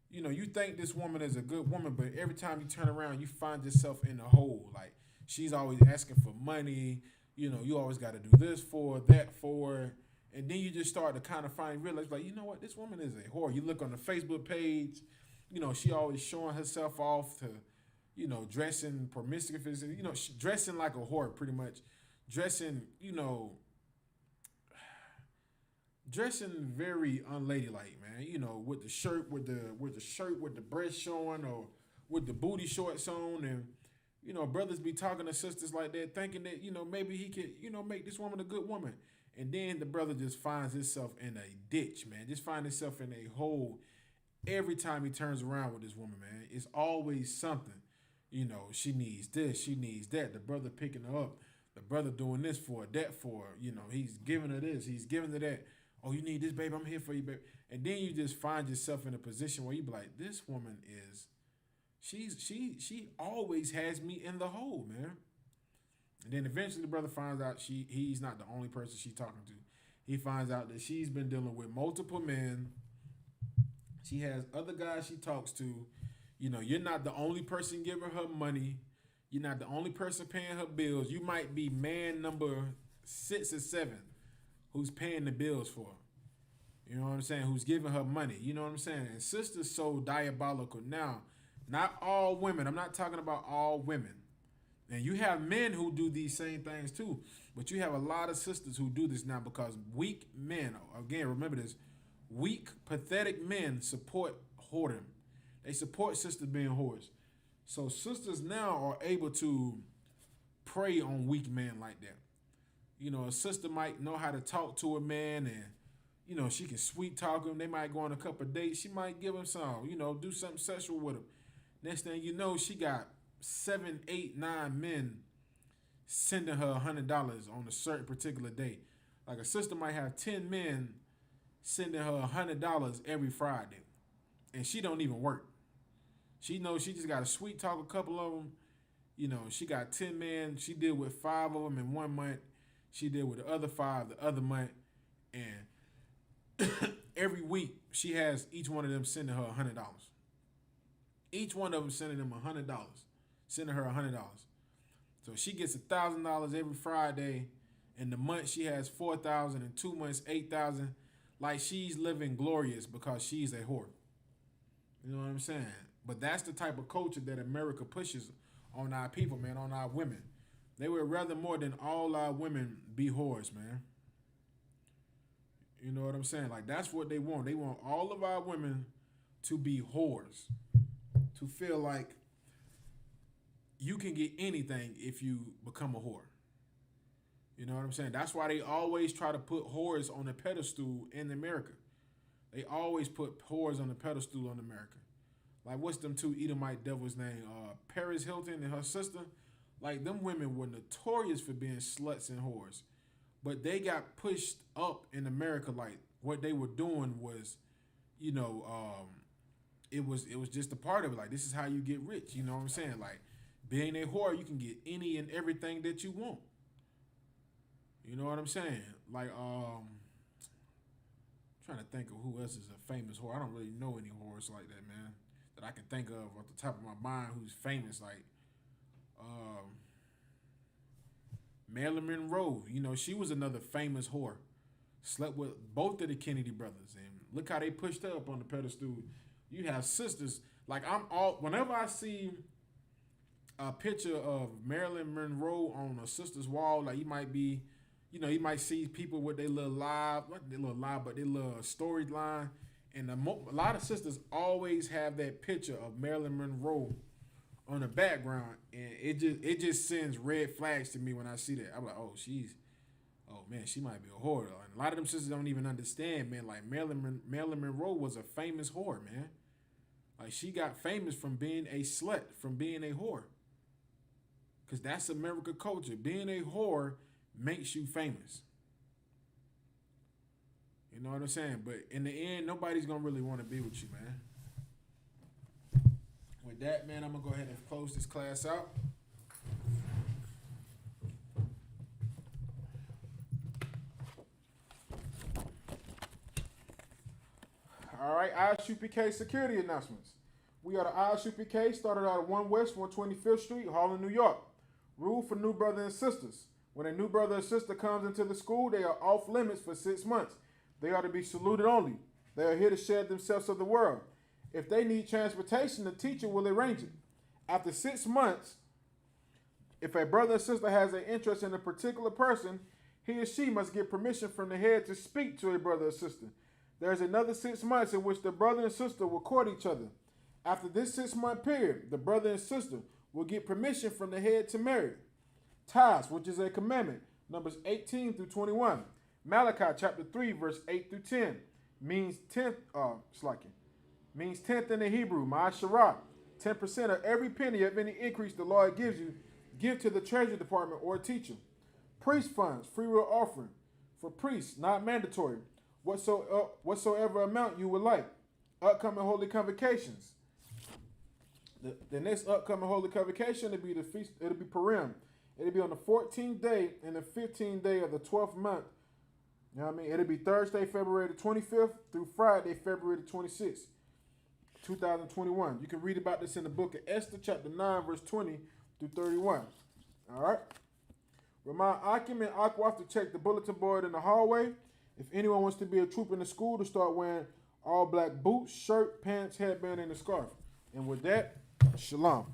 you think this woman is a good woman, but every time you turn around, you find yourself in a hole. Like, she's always asking for money. You always got to do this for, that for. And then you just start to kind of realize, like, you know what? This woman is a whore. You look on the Facebook page, she always showing herself off to, dressing promiscuous, dressing like a whore pretty much. Dressing, dressing very unladylike, man. With the shirt, with the breast showing, or with the booty shorts on, and brothers be talking to sisters like that, thinking that maybe he could make this woman a good woman, and then the brother just finds himself in a ditch, man. Just finds himself in a hole every time he turns around with this woman, man. It's always something. She needs this, she needs that. The brother picking her up, the brother doing this for her, that for her. He's giving her this, he's giving her that. Oh, you need this, babe? I'm here for you, babe. And then you just find yourself in a position where you be like, this woman is, she always has me in the hole, man. And then eventually the brother finds out he's not the only person she's talking to. He finds out that she's been dealing with multiple men. She has other guys she talks to. You know, you're not the only person giving her money. You're not the only person paying her bills. You might be man number 6 or 7 who's paying the bills for her. You know what I'm saying? Who's giving her money. You know what I'm saying? And sisters so diabolical now. Not all women. I'm not talking about all women. And you have men who do these same things too. But you have a lot of sisters who do this now because weak men, again, remember this, weak, pathetic men support whoredom. They support sisters being whores. So sisters now are able to prey on weak men like that. You know, a sister might know how to talk to a man and, you know, she can sweet talk him. They might go on a couple of dates. She might give him some, you know, do something sexual with him. Next thing you know, she got 7, 8, 9 men sending her $100 on a certain particular day. Like a sister might have 10 men sending her $100 every Friday. And she don't even work. She knows she just got to sweet talk a couple of them. You know, she got 10 men. She did with 5 of them in 1 month. She did with the other 5 the other month. And every week, she has each one of them sending her $100. Each one of them sending them $100. Sending her $100. So she gets $1,000 every Friday. In the month, she has $4,000. In 2 months, $8,000. Like she's living glorious because she's a whore. You know what I'm saying? But that's the type of culture that America pushes on our people, man, on our women. They would rather more than all our women be whores, man. You know what I'm saying? Like, that's what they want. They want all of our women to be whores. To feel like you can get anything if you become a whore. You know what I'm saying? That's why they always try to put whores on a pedestal in America. They always put whores on the pedestal in America. Like, what's them 2 Edomite devils' name? Paris Hilton and her sister. Like, them women were notorious for being sluts and whores. But they got pushed up in America. Like, what they were doing was, you know, it was just a part of it. Like, this is how you get rich. You know what I'm saying? Like, being a whore, you can get any and everything that you want. You know what I'm saying? Like, trying to think of who else is a famous whore. I don't really know any whores like that, man, that I can think of off the top of my mind who's famous. Like, Marilyn Monroe, you know, she was another famous whore. Slept with both of the Kennedy brothers. And look how they pushed her up on the pedestal. You have sisters. Like, whenever I see a picture of Marilyn Monroe on a sister's wall, like, you might be, you know, you might see people with their little live, not their little live, but their little storyline. And a lot of sisters always have that picture of Marilyn Monroe on the background, and it just sends red flags to me when I see that. I'm like, oh man, she might be a whore. And a lot of them sisters don't even understand, man. Like Marilyn Monroe was a famous whore, man. Like she got famous from being a slut, from being a whore. Cause that's American culture. Being a whore makes you famous. You know what I'm saying? But in the end, nobody's gonna really want to be with you, man. With that, man, I'm gonna go ahead and close this class out. All right, ISUPK security announcements. We are the ISUPK, started out at 1 West 125th Street, Harlem, New York. Rule for new brothers and sisters. When a new brother or sister comes into the school, they are off limits for 6 months. They are to be saluted only. They are here to share themselves of the world. If they need transportation, the teacher will arrange it. After 6 months, if a brother or sister has an interest in a particular person, he or she must get permission from the head to speak to a brother or sister. There is another 6 months in which the brother and sister will court each other. After this 6-month period, the brother and sister will get permission from the head to marry. Tithes, which is a commandment, Numbers 18 through 21. Malachi chapter 3, verse 8 through 10, means 10th, means 10th in the Hebrew, Ma'asharah. 10% of every penny of any increase the Lord gives you, give to the treasury department or teacher. Priest funds, free will offering for priests, not mandatory. Whatsoever amount you would like. Upcoming holy convocations. The next upcoming holy convocation will be the feast. It'll be Purim. It'll be on the 14th day and the 15th day of the 12th month. You know what I mean? It'll be Thursday, February the 25th through Friday, February the 26th. 2021. You can read about this in the book of Esther, chapter 9, verse 20 through 31. All right? Remind Akim and Akwaf to check the bulletin board in the hallway. If anyone wants to be a troop in the school, to start wearing all black boots, shirt, pants, headband, and a scarf. And with that, shalom.